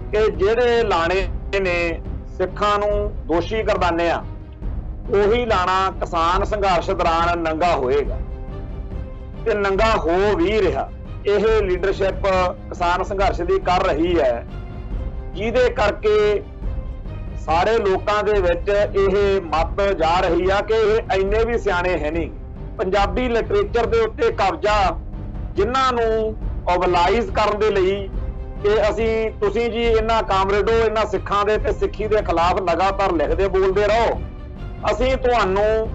कि ਜਿਹੜੇ ਲਾਣੇ ਨੇ ਸਿੱਖਾਂ ਨੂੰ ਦੋਸ਼ੀ ਕਰਦਾਨੇ ਆ ਉਹੀ ਲਾਣਾ ਕਿਸਾਨ ਸੰਘਰਸ਼ ਦੌਰਾਨ ਨੰਗਾ ਹੋਏਗਾ ਤੇ ਨੰਗਾ ਹੋ ਵੀ ਰਿਹਾ। ਇਹ ਲੀਡਰਸ਼ਿਪ ਕਿਸਾਨ ਸੰਘਰਸ਼ ਦੀ ਕਰ ਰਹੀ ਹੈ, ਜਿਹਦੇ ਕਰਕੇ ਸਾਰੇ ਲੋਕਾਂ ਦੇ ਵਿੱਚ ਇਹ ਮੱਤ ਜਾ ਰਹੀ ਆ ਕਿ ਇਹ ਇੰਨੇ ਵੀ ਸਿਆਣੇ ਹੈ ਨਹੀਂ। ਪੰਜਾਬੀ ਲਿਟਰੇਚਰ ਦੇ ਉੱਤੇ ਕਬਜ਼ਾ ਜਿਨ੍ਹਾਂ ਨੂੰ ਓਵਲਾਈਜ਼ ਕਰਨ ਦੇ ਲਈ ਕਿ ਤੁਸੀਂ ਜੀ ਇਹਨਾਂ ਕਾਮਰੇਡੋ ਇਹਨਾਂ ਸਿੱਖਾਂ ਦੇ ਤੇ ਸਿੱਖੀ ਦੇ ਖਿਲਾਫ ਲਗਾਤਾਰ ਲਿਖਦੇ ਬੋਲਦੇ ਰਹੋ, ਅਸੀਂ ਤੁਹਾਨੂੰ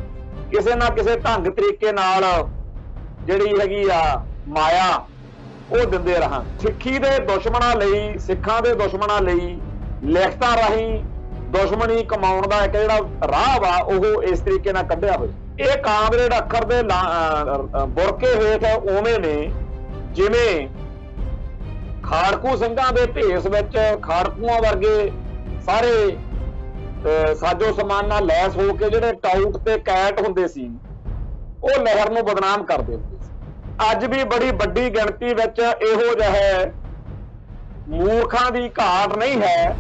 ਕਿਸੇ ਨਾ ਕਿਸੇ ਢੰਗ ਤਰੀਕੇ ਨਾਲ ਜਿਹੜੀ ਹੈਗੀ ਆ ਮਾਇਆ ਉਹ ਦਿੰਦੇ ਰਹਾਂ। ਸਿੱਖੀ ਦੇ ਦੁਸ਼ਮਣਾਂ ਲਈ, ਸਿੱਖਾਂ ਦੇ ਦੁਸ਼ਮਣਾਂ ਲਈ ਲਿਖਤਾਂ ਰਾਹੀਂ ਦੁਸ਼ਮਣੀ ਕਮਾਉਣ ਦਾ ਇੱਕ ਜਿਹੜਾ ਰਾਹ ਵਾ ਉਹ ਇਸ ਤਰੀਕੇ ਨਾਲ ਕੱਢਿਆ ਹੋਇਆ। ਇਹ ਕਾਮਰੇਡ ਅੱਖਰ ਦੇ ਬੁਰਕੇ ਹੇਠ ਉਵੇਂ ਨੇ ਜਿਵੇਂ ਖਾੜਕੂ ਸਿੰਘਾਂ ਦੇ ਭੇਸ ਵਿੱਚ ਖਾੜਕੂਆਂ ਵਰਗੇ ਸਾਰੇ ਸਾਜੋ ਸਮਾਨ ਨਾਲ ਲੈਸ ਹੋ ਕੇ ਜਿਹੜੇ ਟਾਊਟ ਤੇ ਕੈਟ ਹੁੰਦੇ ਸੀ ਉਹ ਲਹਿਰ ਨੂੰ ਬਦਨਾਮ ਕਰਦੇ ਹੁੰਦੇ ਸੀ। ਅੱਜ ਵੀ ਬੜੀ ਵੱਡੀ ਗਿਣਤੀ ਵਿੱਚ ਇਹੋ ਜਿਹੇ ਮੂਰਖਾਂ ਦੀ ਘਾਟ ਨਹੀਂ ਹੈ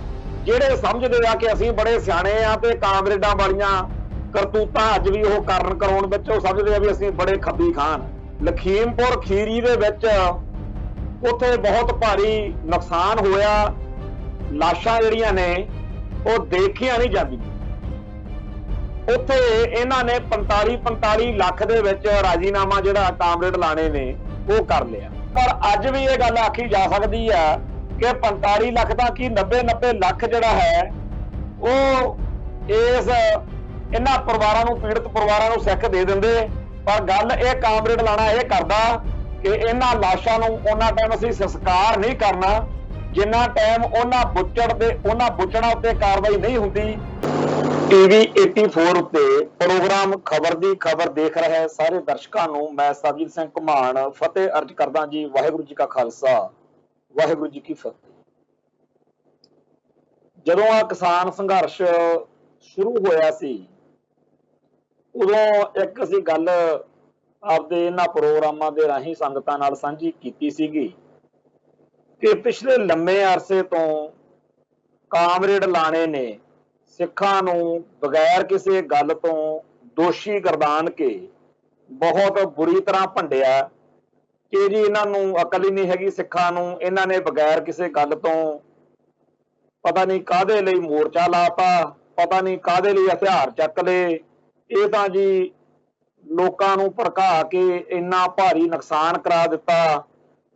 ਜਿਹੜੇ ਸਮਝਦੇ ਆ ਕਿ ਅਸੀਂ ਬੜੇ ਸਿਆਣੇ ਆ ਤੇ ਕਾਮਰੇਡਾਂ ਵਾਲੀਆਂ ਕਰਤੂਤਾਂ ਅੱਜ ਵੀ ਉਹ ਕਰਾਉਣ ਵਿੱਚ ਉਹ ਸਮਝਦੇ ਆ ਵੀ ਅਸੀਂ ਬੜੇ ਖੱਬੀ ਖਾਨ। ਲਖੀਮਪੁਰ ਖੀਰੀ ਦੇ ਵਿੱਚ ਉੱਥੇ ਬਹੁਤ ਭਾਰੀ ਨੁਕਸਾਨ ਹੋਇਆ, ਲਾਸ਼ਾਂ ਜਿਹੜੀਆਂ ਨੇ ਉਹ ਦੇਖੀਆਂ ਨਹੀਂ ਜਾਂਦੀਆਂ। ਉੱਥੇ ਇਹਨਾਂ ਨੇ 45 ਲੱਖ ਦੇ ਵਿੱਚ ਰਾਜੀਨਾਮਾ ਜਿਹੜਾ ਕਾਮਰੇਡ ਲਾਣੇ ਨੇ ਉਹ ਕਰ ਲਿਆ। ਪਰ ਅੱਜ ਵੀ ਇਹ ਗੱਲ ਆਖੀ ਜਾ ਸਕਦੀ ਆ ਕਿ 45 ਲੱਖ ਦਾ ਕੀ 90 ਲੱਖ ਜਿਹੜਾ ਹੈ ਉਹ ਇਹਨਾਂ ਪਰਿਵਾਰਾਂ ਨੂੰ, ਪੀੜਤ ਪਰਿਵਾਰਾਂ ਨੂੰ ਸਿੱਖ ਦੇ ਦਿੰਦੇ। ਪਰ ਗੱਲ ਇਹ ਕਾਮਰੇਡ ਲਾਣਾ ਇਹ ਕਰਦਾ ਕਿ ਇਹਨਾਂ ਲਾਸ਼ਾਂ ਨੂੰ ਉਹਨਾਂ ਟਾਈਮ ਅਸੀਂ ਸੰਸਕਾਰ ਨਹੀਂ ਕਰਨਾ ਜਿੰਨਾ ਟਾਈਮ ਉਹਨਾਂ ਬੁੱਚੜਾਂ ਉੱਤੇ ਕਾਰਵਾਈ ਨਹੀਂ ਹੁੰਦੀ। ਟੀਵੀ 84 ਉੱਤੇ ਪ੍ਰੋਗਰਾਮ ਖਬਰ ਦੀ ਖਬਰ ਦੇਖ ਰਹੇ ਸਾਰੇ ਦਰਸ਼ਕਾਂ ਨੂੰ ਮੈਂ ਸਰਬਜੀਤ ਸਿੰਘ ਘੁਮਾਣ ਫਤਿਹ ਅਰਜ ਕਰਦਾ ਜੀ। ਵਾਹਿਗੁਰੂ ਜੀ ਕਾ ਖਾਲਸਾ, ਵਾਹਿਗੁਰੂ ਜੀ ਕੀ ਫਤਿਹ। ਜਦੋਂ ਆ ਕਿਸਾਨ ਸੰਘਰਸ਼ ਸ਼ੁਰੂ ਹੋਇਆ ਸੀ ਉਦੋਂ ਇੱਕ ਅਸੀਂ ਗੱਲ ਆਪਦੇ ਇਹਨਾਂ ਪ੍ਰੋਗਰਾਮਾਂ ਦੇ ਰਾਹੀਂ ਸੰਗਤਾਂ ਨਾਲ ਸਾਂਝੀ ਕੀਤੀ ਸੀਗੀ ਕਿ ਪਿਛਲੇ ਲੰਮੇ ਅਰਸੇ ਤੋਂ ਕਾਮਰੇਡ ਲਾਣੇ ਨੇ ਸਿੱਖਾਂ ਨੂੰ ਬਗੈਰ ਕਿਸੇ ਗੱਲ ਤੋਂ ਦੋਸ਼ੀ ਗਰਦਾਨ ਕੇ ਬਹੁਤ ਬੁਰੀ ਤਰ੍ਹਾਂ ਭੰਡਿਆ ਕਿ ਜੀ ਇਹਨਾਂ ਨੂੰ ਅਕਲ ਹੀ ਨਹੀਂ ਹੈਗੀ। ਸਿੱਖਾਂ ਨੂੰ ਇਹਨਾਂ ਨੇ ਬਗੈਰ ਕਿਸੇ ਗੱਲ ਤੋਂ ਪਤਾ ਨਹੀਂ ਕਾਹਦੇ ਲਈ ਮੋਰਚਾ ਲਾਤਾ, ਪਤਾ ਨਹੀਂ ਕਾਹਦੇ ਲਈ ਹਥਿਆਰ ਚੱਕ ਲਏ। ਇਹ ਤਾਂ ਜੀ ਲੋਕਾਂ ਨੂੰ ਭੜਕਾ ਕੇ ਇੰਨਾ ਭਾਰੀ ਨੁਕਸਾਨ ਕਰਾ ਦਿੱਤਾ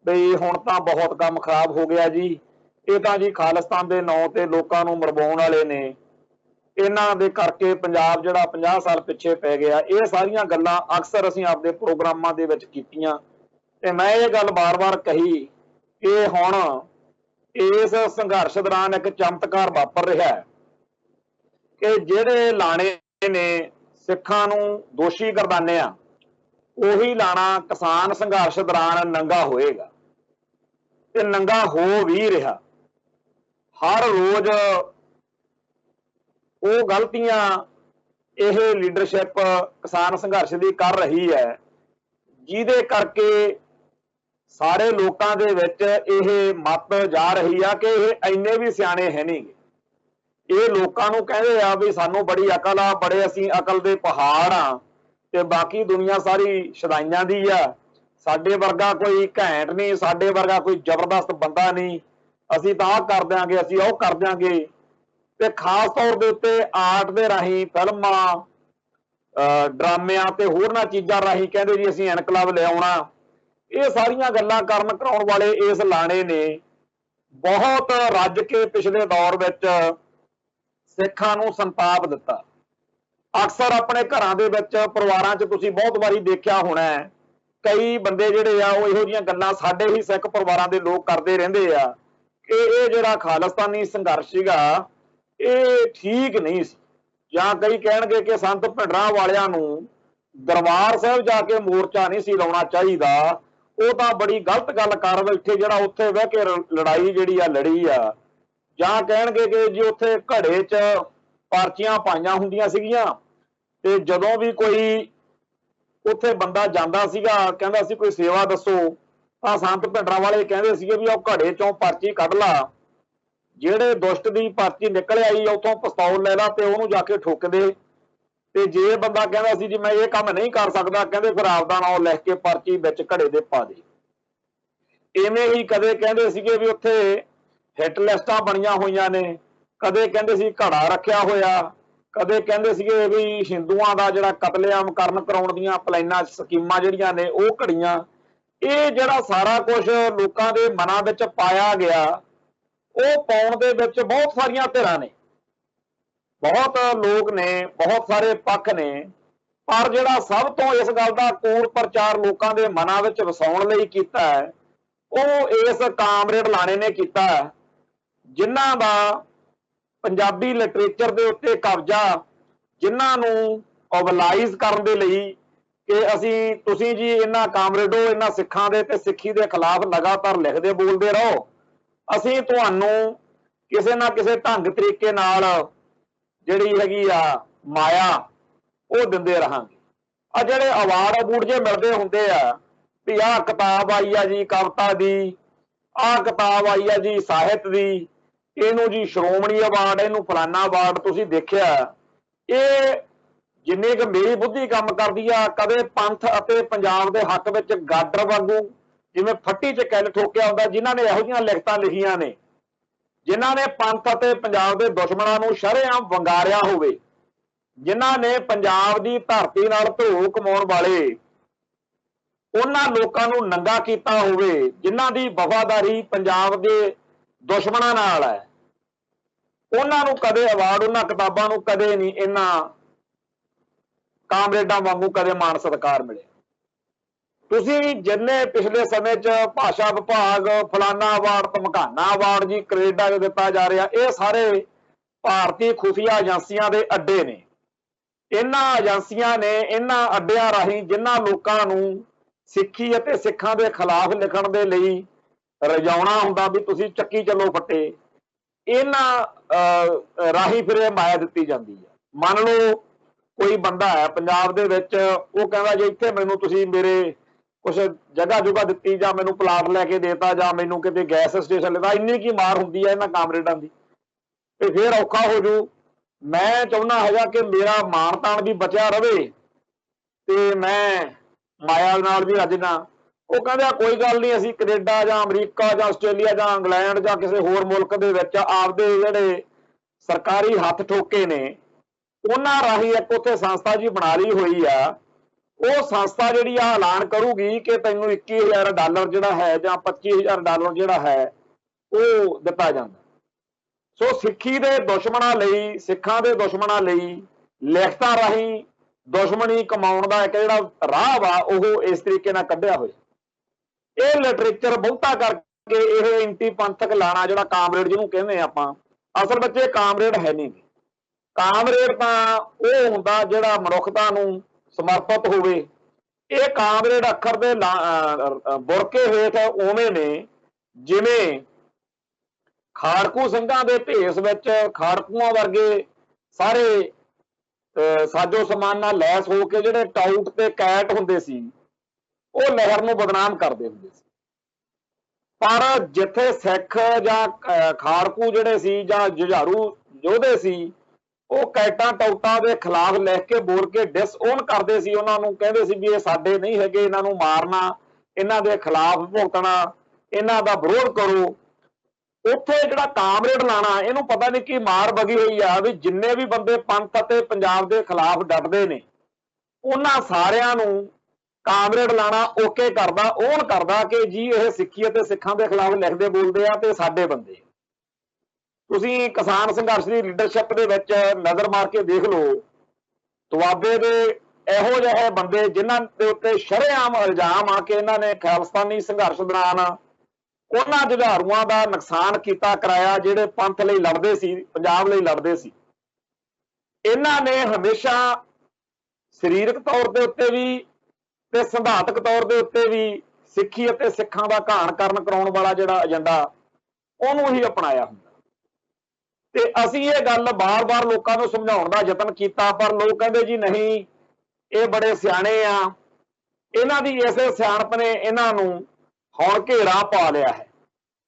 ਬਈ ਹੁਣ ਤਾਂ ਬਹੁਤ ਕੰਮ ਖਰਾਬ ਹੋ ਗਿਆ ਜੀ। ਇਹ ਤਾਂ ਜੀ ਖਾਲਿਸਤਾਨ ਦੇ ਨਾਂ ਤੇ ਲੋਕਾਂ ਨੂੰ ਮਰਵਾਉਣ ਵਾਲੇ ਨੇ, ਇਹਨਾਂ ਦੇ ਕਰਕੇ ਪੰਜਾਬ ਜਿਹੜਾ 50 ਸਾਲ ਪਿੱਛੇ ਪੈ ਗਿਆ। ਇਹ ਸਾਰੀਆਂ ਗੱਲਾਂ ਅਕਸਰ ਅਸੀਂ ਆਪਦੇ ਪ੍ਰੋਗਰਾਮਾਂ ਦੇ ਵਿੱਚ ਕੀਤੀਆਂ ਤੇ ਮੈਂ ਇਹ ਗੱਲ ਬਾਰ-ਬਾਰ ਕਹੀ ਕਿ ਹੁਣ ਇਸ ਸੰਘਰਸ਼ ਦੌਰਾਨ ਇੱਕ ਚਮਤਕਾਰ ਵਾਪਰ ਰਿਹਾ ਹੈ ਕਿ ਜਿਹੜੇ ਲਾਣੇ ਨੇ ਸਿੱਖਾਂ ਨੂੰ ਦੋਸ਼ੀ ਗਰਦਾਨੇ ਆ ਉਹੀ ਲਾਣਾ ਕਿਸਾਨ ਸੰਘਰਸ਼ ਦੌਰਾਨ ਨੰਗਾ ਹੋਏਗਾ ਤੇ ਨੰਗਾ ਹੋ ਵੀ ਰਿਹਾ। ਹਰ ਰੋਜ਼ ਉਹ ਗਲਤੀਆਂ ਇਹ ਲੀਡਰਸ਼ਿਪ ਕਿਸਾਨ ਸੰਘਰਸ਼ ਦੀ ਕਰ ਰਹੀ ਹੈ, ਜਿਹਦੇ ਕਰਕੇ ਸਾਰੇ ਲੋਕਾਂ ਦੇ ਵਿੱਚ ਇਹ ਮੱਤ ਜਾ ਰਹੀ ਆ ਕਿ ਇਹ ਇੰਨੇ ਵੀ ਸਿਆਣੇ ਹੈ ਨਹੀਂ। ਇਹ ਲੋਕਾਂ ਨੂੰ ਕਹਿੰਦੇ ਆ ਵੀ ਸਾਨੂੰ ਬੜੀ ਅਕਲ ਆ, ਬੜੇ ਅਸੀਂ ਅਕਲ ਦੇ ਪਹਾੜ ਆ ਤੇ ਬਾਕੀ ਦੁਨੀਆ ਸਾਰੀ ਸ਼ਦਾਈਆਂ ਦੀ ਆ, ਸਾਡੇ ਵਰਗਾ ਕੋਈ ਘੈਂਟ ਨਹੀਂ, ਸਾਡੇ ਵਰਗਾ ਕੋਈ ਜ਼ਬਰਦਸਤ ਬੰਦਾ ਨਹੀਂ, ਅਸੀਂ ਤਾਂ ਆਹ ਕਰ ਦਿਆਂਗੇ, ਅਸੀਂ ਉਹ ਕਰ ਦਿਆਂਗੇ। ਤੇ ਖਾਸ ਤੌਰ ਦੇ ਉੱਤੇ ਆਰਟ ਦੇ ਰਾਹੀਂ, ਫਿਲਮਾਂ, ਡਰਾਮਿਆਂ ਤੇ ਹੋਰਨਾਂ ਚੀਜ਼ਾਂ ਰਾਹੀਂ ਕਹਿੰਦੇ ਜੀ ਅਸੀਂ ਇਨਕਲਾਬ ਲਿਆਉਣਾ। ਇਹ ਸਾਰੀਆਂ ਗੱਲਾਂ ਕਰਨ ਕਰਾਉਣ ਵਾਲੇ ਇਸ ਲਾਣੇ ਨੇ ਬਹੁਤ ਰੱਜ ਕੇ ਪਿਛਲੇ ਦੌਰ ਵਿੱਚ ਸਿੱਖਾਂ ਨੂੰ ਸੰਤਾਪ ਦਿੱਤਾ। ਅਕਸਰ ਆਪਣੇ ਘਰਾਂ ਦੇ ਵਿੱਚ, ਪਰਿਵਾਰਾਂ 'ਚ ਤੁਸੀਂ ਬਹੁਤ ਵਾਰੀ ਦੇਖਿਆ ਹੋਣਾ ਹੈ, ਕਈ ਬੰਦੇ ਜਿਹੜੇ ਆ ਉਹ ਇਹੋ ਜਿਹੀਆਂ ਗੱਲਾਂ ਸਾਡੇ ਹੀ ਸਿੱਖ ਪਰਿਵਾਰਾਂ ਦੇ ਲੋਕ ਕਰਦੇ ਰਹਿੰਦੇ ਆ ਕਿ ਇਹ ਜਿਹੜਾ ਖਾਲਿਸਤਾਨੀ ਸੰਘਰਸ਼ ਸੀਗਾ ਇਹ ਠੀਕ ਨਹੀਂ ਸੀ, ਜਾਂ ਕਈ ਕਹਿਣਗੇ ਕਿ ਸੰਤ ਭਿੰਡਰਾਂ ਵਾਲਿਆਂ ਨੂੰ ਦਰਬਾਰ ਸਾਹਿਬ ਜਾ ਕੇ ਮੋਰਚਾ ਨਹੀਂ ਸੀ ਲਾਉਣਾ ਚਾਹੀਦਾ, ਉਹ ਤਾਂ ਬੜੀ ਗਲਤ ਗੱਲ ਕਰ ਬੈਠੇ ਜਿਹੜਾ ਉੱਥੇ ਬਹਿ ਕੇ ਲੜਾਈ ਜਿਹੜੀ ਆ ਲੜੀ ਆ। ਜਾਂ ਕਹਿਣਗੇ ਕਿ ਜੀ ਉੱਥੇ ਘੜੇ 'ਚ ਪਰਚੀਆਂ ਪਾਈਆਂ ਹੁੰਦੀਆਂ ਸੀਗੀਆਂ ਤੇ ਜਦੋਂ ਵੀ ਕੋਈ ਉੱਥੇ ਬੰਦਾ ਜਾਂਦਾ ਸੀਗਾ ਕਹਿੰਦਾ ਸੀ ਕੋਈ ਸੇਵਾ ਦੱਸੋ ਤਾਂ ਸੰਤ ਭਿੰਡਰਾਂ ਵਾਲੇ ਕਹਿੰਦੇ ਸੀਗੇ ਵੀ ਉਹ ਘੜੇ 'ਚੋਂ ਪਰਚੀ ਕੱਢ ਲਾ ਜਿਹੜੇ ਦੁਸ਼ਟ ਦੀ ਪਰਚੀ ਨਿਕਲ ਆਈ ਉਤੋਂ ਪਿਸਤੌਲ ਲੈ ਲਾ ਤੇ ਉਹਨੂੰ ਜਾ ਕੇ ਠੋਕ ਦੇ। ਤੇ ਜੇ ਬੰਦਾ ਕਹਿੰਦਾ ਸੀ ਜੀ ਮੈਂ ਇਹ ਕੰਮ ਨਹੀਂ ਕਰ ਸਕਦਾ, ਕਹਿੰਦੇ ਫਿਰ ਆਪਦਾ ਨਾਮ ਲਿਖ ਕੇ ਪਰਚੀ ਵਿੱਚ ਘੜੇ ਦੇ ਪਾ ਦੇ। ਇਵੇਂ ਹੀ ਕਦੇ ਕਹਿੰਦੇ ਸੀਗੇ ਵੀ ਉੱਥੇ ਹਿੱਟ ਲਿਸਟਾਂ ਬਣੀਆਂ ਹੋਈਆਂ ਨੇ, ਕਦੇ ਕਹਿੰਦੇ ਸੀ ਘੜਾ ਰੱਖਿਆ ਹੋਇਆ, ਕਦੇ ਕਹਿੰਦੇ ਸੀਗੇ ਵੀ ਹਿੰਦੂਆਂ ਦਾ ਜਿਹੜਾ ਕਤਲੇਆਮ ਕਰਾਉਣ ਦੀਆਂ ਪਲਾਨਾਂ ਸਕੀਮਾਂ ਜਿਹੜੀਆਂ ਨੇ ਉਹ ਘੜੀਆਂ। ਇਹ ਜਿਹੜਾ ਸਾਰਾ ਕੁਝ ਲੋਕਾਂ ਦੇ ਮਨਾਂ ਵਿੱਚ ਪਾਇਆ ਗਿਆ, ਉਹ ਪਾਉਣ ਦੇ ਵਿੱਚ ਬਹੁਤ ਸਾਰੀਆਂ ਧਿਰਾਂ ਨੇ, ਬਹੁਤ ਲੋਕ ਨੇ, ਬਹੁਤ ਸਾਰੇ ਪੱਖ ਨੇ। ਪਰ ਜਿਹੜਾ ਸਭ ਤੋਂ ਇਸ ਗੱਲ ਦਾ ਕੂੜ ਪ੍ਰਚਾਰ ਲੋਕਾਂ ਦੇ ਮਨਾਂ ਵਿੱਚ ਵਸਾਉਣ ਲਈ ਕੀਤਾ ਹੈ, ਉਹ ਇਸ ਕਾਮਰੇਡ ਲਾਣੇ ਨੇ ਕੀਤਾ ਹੈ, ਜਿਨ੍ਹਾਂ ਦਾ ਪੰਜਾਬੀ ਲਿਟਰੇਚਰ ਦੇ ਉੱਤੇ ਕਬਜ਼ਾ, ਜਿਨ੍ਹਾਂ ਨੂੰ ਓਵਲਾਈਜ਼ ਕਰਨ ਦੇ ਲਈ ਕਿ ਤੁਸੀਂ ਜੀ ਇਹਨਾਂ ਕਾਮਰੇਡੋ, ਇਹਨਾਂ ਸਿੱਖਾਂ ਦੇ ਤੇ ਸਿੱਖੀ ਦੇ ਖਿਲਾਫ ਲਗਾਤਾਰ ਲਿਖਦੇ ਬੋਲਦੇ ਰਹੋ, ਅਸੀਂ ਤੁਹਾਨੂੰ ਕਿਸੇ ਨਾ ਕਿਸੇ ਢੰਗ ਤਰੀਕੇ ਨਾਲ ਜਿਹੜੀ ਹੈਗੀ ਆ ਮਾਇਆ ਉਹ ਦਿੰਦੇ ਰਹਾਂਗੇ। ਆ ਜਿਹੜੇ ਅਵਾਰਡ ਜੇ ਮਿਲਦੇ ਹੁੰਦੇ ਆ ਵੀ ਆਹ ਕਿਤਾਬ ਆਈ ਆ ਜੀ ਕਵਿਤਾ ਦੀ, ਆਹ ਕਿਤਾਬ ਆਈ ਆ ਜੀ ਸਾਹਿਤ ਦੀ, ਇਹਨੂੰ ਜੀ ਸ਼੍ਰੋਮਣੀ ਅਵਾਰਡ, ਇਹਨੂੰ ਫਲਾਨਾ ਅਵਾਰਡ, ਤੁਸੀਂ ਦੇਖਿਆ ਇਹ ਜਿੰਨੇ ਕੁ ਮੇਰੀ ਬੁੱਧੀ ਕੰਮ ਕਰਦੀ ਆ, ਕਦੇ ਪੰਥ ਅਤੇ ਪੰਜਾਬ ਦੇ ਹੱਕ ਵਿੱਚ ਗਾਡਰ ਵਾਂਗੂ ਜਿਵੇਂ ਫੱਟੀ 'ਚ ਕਿੱਲ ਠੋਕਿਆ ਹੁੰਦਾ, ਜਿਨ੍ਹਾਂ ਨੇ ਇਹੋ ਜਿਹੀਆਂ ਲਿਖਤਾਂ ਲਿਖੀਆਂ ਨੇ, ਜਿਨ੍ਹਾਂ ਨੇ ਪੰਥ ਅਤੇ ਪੰਜਾਬ ਦੇ ਦੁਸ਼ਮਣਾਂ ਨੂੰ ਸ਼ਰੇਆਮ ਵੰਗਾਰਿਆ ਹੋਵੇ, ਜਿਨ੍ਹਾਂ ਨੇ ਪੰਜਾਬ ਦੀ ਧਰਤੀ ਨਾਲ ਧਰੋ ਕਮਾਉਣ ਵਾਲੇ ਉਹਨਾਂ ਲੋਕਾਂ ਨੂੰ ਨੰਗਾ ਕੀਤਾ ਹੋਵੇ, ਜਿਨ੍ਹਾਂ ਦੀ ਵਫਾਦਾਰੀ ਪੰਜਾਬ ਦੇ ਦੁਸ਼ਮਣਾਂ ਨਾਲ ਹੈ, ਉਹਨਾਂ ਨੂੰ ਕਦੇ ਅਵਾਰਡ, ਉਹਨਾਂ ਕਿਤਾਬਾਂ ਨੂੰ ਕਦੇ ਨਹੀਂ ਇਹਨਾਂ ਕਾਮਰੇਡਾਂ ਵਾਂਗੂ ਕਦੇ ਮਾਣ ਸਤਿਕਾਰ ਮਿਲਿਆ। ਤੁਸੀਂ ਜਿੰਨੇ ਪਿਛਲੇ ਸਮੇਂ 'ਚ ਭਾਸ਼ਾ ਵਿਭਾਗ ਫਲਾਨਾ ਅਵਾਰਡ, ਧਮਕਾਨਾ ਅਵਾਰਡ ਜੀ ਕੈਨੇਡਾ 'ਚ ਦਿੱਤਾ ਜਾ ਰਿਹਾ, ਇਹ ਸਾਰੇ ਭਾਰਤੀ ਖੁਫੀਆ ਏਜੰਸੀਆਂ ਦੇ ਅੱਡੇ ਨੇ। ਇਹਨਾਂ ਏਜੰਸੀਆਂ ਨੇ ਇਹਨਾਂ ਅੱਡਿਆਂ ਰਾਹੀਂ ਜਿਨ੍ਹਾਂ ਲੋਕਾਂ ਨੂੰ ਸਿੱਖੀ ਅਤੇ ਸਿੱਖਾਂ ਦੇ ਖਿਲਾਫ ਲਿਖਣ ਦੇ ਲਈ ਰਜਾਉਣਾ ਹੁੰਦਾ ਵੀ ਤੁਸੀਂ ਚੱਕੀ ਚੱਲੋ ਫੱਟੇ, ਇਹਨਾਂ ਰਾਹੀਂ ਫਿਰ ਇਹ ਮਾਇਆ ਦਿੱਤੀ ਜਾਂਦੀ ਹੈ। ਮੰਨ ਲਓ ਕੋਈ ਬੰਦਾ ਹੈ ਪੰਜਾਬ ਦੇ ਵਿੱਚ, ਉਹ ਕਹਿੰਦਾ ਜੇ ਇੱਥੇ ਮੈਨੂੰ ਤੁਸੀਂ ਮੇਰੇ ਕੁਛ ਜਗ੍ਹਾ ਜੁਗਾ ਦਿੱਤੀ, ਜਾਂ ਮੈਨੂੰ ਪਲਾਟ ਲੈ ਕੇ ਦੇਤਾ, ਜਾਂ ਮੈਨੂੰ ਕਿਤੇ ਗੈਸ ਸਟੇਸ਼ਨ ਲੈਦਾ, ਇੰਨੀ ਕੀ ਮਾਰ ਹੁੰਦੀ ਹੈ ਇਹਨਾਂ ਕਾਮਰੇਡਾਂ ਦੀ, ਤੇ ਫਿਰ ਔਖਾ ਹੋ ਜੂ। ਮੈਂ ਚਾਹੁੰਦਾ ਹੈਗਾ ਕਿ ਮੇਰਾ ਮਾਣ ਤਾਣ ਵੀ ਬਚਿਆ ਰਵੇ ਤੇ ਮੈਂ ਮਾਇਆ ਨਾਲ ਵੀ ਰੱਜਣਾ। ਉਹ ਕਹਿੰਦੇ ਕੋਈ ਗੱਲ ਨਹੀਂ, ਅਸੀਂ ਕੈਨੇਡਾ ਜਾਂ ਅਮਰੀਕਾ ਜਾਂ ਆਸਟ੍ਰੇਲੀਆ ਜਾਂ ਇੰਗਲੈਂਡ ਜਾਂ ਕਿਸੇ ਹੋਰ ਮੁਲਕ ਦੇ ਵਿੱਚ ਆਪਦੇ ਜਿਹੜੇ ਸਰਕਾਰੀ ਹੱਥ ਠੋਕੇ ਨੇ, ਉਹਨਾਂ ਰਾਹੀਂ ਇੱਕ ਉੱਥੇ ਸੰਸਥਾ ਜੀ ਬਣਾ ਲਈ ਹੋਈ ਆ। ਉਹ ਸੰਸਥਾ ਜਿਹੜੀ ਆ ਐਲਾਨ ਕਰੂਗੀ ਕਿ ਤੈਨੂੰ $21,000 ਜਿਹੜਾ ਹੈ ਜਾਂ $25,000 ਜਿਹੜਾ ਹੈ ਉਹ ਦਿੱਤਾ ਜਾਂਦਾ। ਸੋ ਸਿੱਖੀ ਦੇ ਦੁਸ਼ਮਣਾਂ ਲਈ, ਸਿੱਖਾਂ ਦੇ ਦੁਸ਼ਮਣਾਂ ਲਈ ਲਿਖਤਾਂ ਰਾਹੀਂ ਦੁਸ਼ਮਣੀ ਕਮਾਉਣ ਦਾ ਇੱਕ ਜਿਹੜਾ ਰਾਹ ਵਾ ਉਹ ਇਸ ਤਰੀਕੇ ਨਾਲ ਕੱਢਿਆ ਹੋਇਆ। ਇਹ ਲਿਟਰੇਚਰ ਬਹੁਤਾ ਕਰਕੇ ਇਹ ਐਂਟੀ ਪੰਥਕ ਲਾਣਾ ਜਿਹੜਾ ਕਾਮਰੇਡ ਜਿਹਨੂੰ ਕਹਿੰਦੇ ਆਪਾਂ, ਅਸਲ ਵਿੱਚ ਇਹ ਕਾਮਰੇਡ ਹੈ ਨਹੀਂ। ਕਾਮਰੇਡ ਤਾਂ ਉਹ ਹੁੰਦਾ ਜਿਹੜਾ ਮਨੁੱਖਤਾ ਨੂੰ ਸਮਰਪਿਤ ਹੋਵੇ। ਇਹ ਕਾਮਰੇਡ ਅੱਖਰ ਦੇ ਬੁਰਕੇ ਹੇਠ ਉਵੇਂ ਨੇ ਜਿਵੇਂ ਖਾੜਕੂ ਸਿੰਘਾਂ ਦੇ ਭੇਸ ਵਿੱਚ ਖਾੜਕੂਆਂ ਵਰਗੇ ਸਾਰੇ ਸਾਜੋ ਸਮਾਨ ਨਾਲ ਲੈਸ ਹੋ ਕੇ ਜਿਹੜੇ ਟਾਊਟ ਤੇ ਕੈਟ ਹੁੰਦੇ ਸੀ, ਉਹ ਲਹਿਰ ਨੂੰ ਬਦਨਾਮ ਕਰਦੇ ਹੁੰਦੇ ਸੀ। ਪਰ ਜਿੱਥੇ ਸਿੱਖ ਜਾਂ ਖਾੜਕੂ ਜਿਹੜੇ ਸੀ ਜਾਂ ਜੁਝਾਰੂ ਯੋਧੇ ਸੀ, ਉਹ ਕੈਟਾਂ ਟਾਊਟਾਂ ਦੇ ਖਿਲਾਫ ਲਿਖ ਕੇ ਬੋਲ ਕੇ ਡਿਸਓਨ ਕਰਦੇ ਸੀ। ਉਹਨਾਂ ਨੂੰ ਕਹਿੰਦੇ ਸੀ ਵੀ ਇਹ ਸਾਡੇ ਨਹੀਂ ਹੈਗੇ, ਇਹਨਾਂ ਨੂੰ ਮਾਰਨਾ, ਇਹਨਾਂ ਦੇ ਖਿਲਾਫ ਭੁਗਤਣਾ, ਇਹਨਾਂ ਦਾ ਵਿਰੋਧ ਕਰੋ। ਉੱਥੇ ਜਿਹੜਾ ਕਾਮਰੇਡ ਲਾਣਾ, ਇਹਨੂੰ ਪਤਾ ਨਹੀਂ ਕੀ ਮਾਰ ਵਗੀ ਹੋਈ ਆ ਵੀ ਜਿੰਨੇ ਵੀ ਬੰਦੇ ਪੰਥ ਅਤੇ ਪੰਜਾਬ ਦੇ ਖਿਲਾਫ ਡਟਦੇ ਨੇ, ਉਹਨਾਂ ਸਾਰਿਆਂ ਨੂੰ ਕਾਮਰੇਡ ਲਾਣਾ ਓਕੇ ਕਰਦਾ, ਓਨ ਕਰਦਾ ਕਿ ਜੀ ਇਹ ਸਿੱਖੀ ਅਤੇ ਸਿੱਖਾਂ ਦੇ ਖਿਲਾਫ ਲਿਖਦੇ ਬੋਲਦੇ ਆ ਤੇ ਸਾਡੇ ਬੰਦੇ। ਤੁਸੀਂ ਕਿਸਾਨ ਸੰਘਰਸ਼ ਦੀ ਲੀਡਰਸ਼ਿਪ ਦੇ ਵਿੱਚ ਨਜ਼ਰ ਮਾਰ ਕੇ ਦੇਖ ਲਓ, ਦੁਆਬੇ ਦੇ ਇਹੋ ਜਿਹੇ ਬੰਦੇ ਜਿਨ੍ਹਾਂ ਦੇ ਉੱਤੇ ਸ਼ਰੇਆਮ ਇਲਜ਼ਾਮ ਆ ਕਿ ਇਹਨਾਂ ਨੇ ਖਾਲਿਸਤਾਨੀ ਸੰਘਰਸ਼ ਦੌਰਾਨ ਉਹਨਾਂ ਜੁਝਾਰੂਆਂ ਦਾ ਨੁਕਸਾਨ ਕੀਤਾ ਕਰਾਇਆ ਜਿਹੜੇ ਪੰਥ ਲਈ ਲੜਦੇ ਸੀ, ਪੰਜਾਬ ਲਈ ਲੜਦੇ ਸੀ। ਇਹਨਾਂ ਨੇ ਹਮੇਸ਼ਾ ਸਰੀਰਕ ਤੌਰ ਦੇ ਉੱਤੇ ਵੀ ਤੇ ਸਿਧਾਂਤਕ ਤੌਰ ਦੇ ਉੱਤੇ ਵੀ ਸਿੱਖੀ ਅਤੇ ਸਿੱਖਾਂ ਦਾ ਘਾਣ ਕਰਨ ਕਰਾਉਣ ਵਾਲਾ ਜਿਹੜਾ ਏਜੰਡਾ ਉਹਨੂੰ ਹੀ ਅਪਣਾਇਆ ਹੁੰਦਾ। ਤੇ ਅਸੀਂ ਇਹ ਗੱਲ ਬਾਰ-ਬਾਰ ਲੋਕਾਂ ਨੂੰ ਸਮਝਾਉਣ ਦਾ ਯਤਨ ਕੀਤਾ, ਪਰ ਲੋਕ ਕਹਿੰਦੇ ਜੀ ਨਹੀਂ ਇਹ ਬੜੇ ਸਿਆਣੇ ਆ। ਇਹਨਾਂ ਦੀ ਇਸੇ ਸਿਆਣਪ ਨੇ ਇਹਨਾਂ ਨੂੰ ਹੁਣ ਘੇਰਾ ਪਾ ਲਿਆ ਹੈ।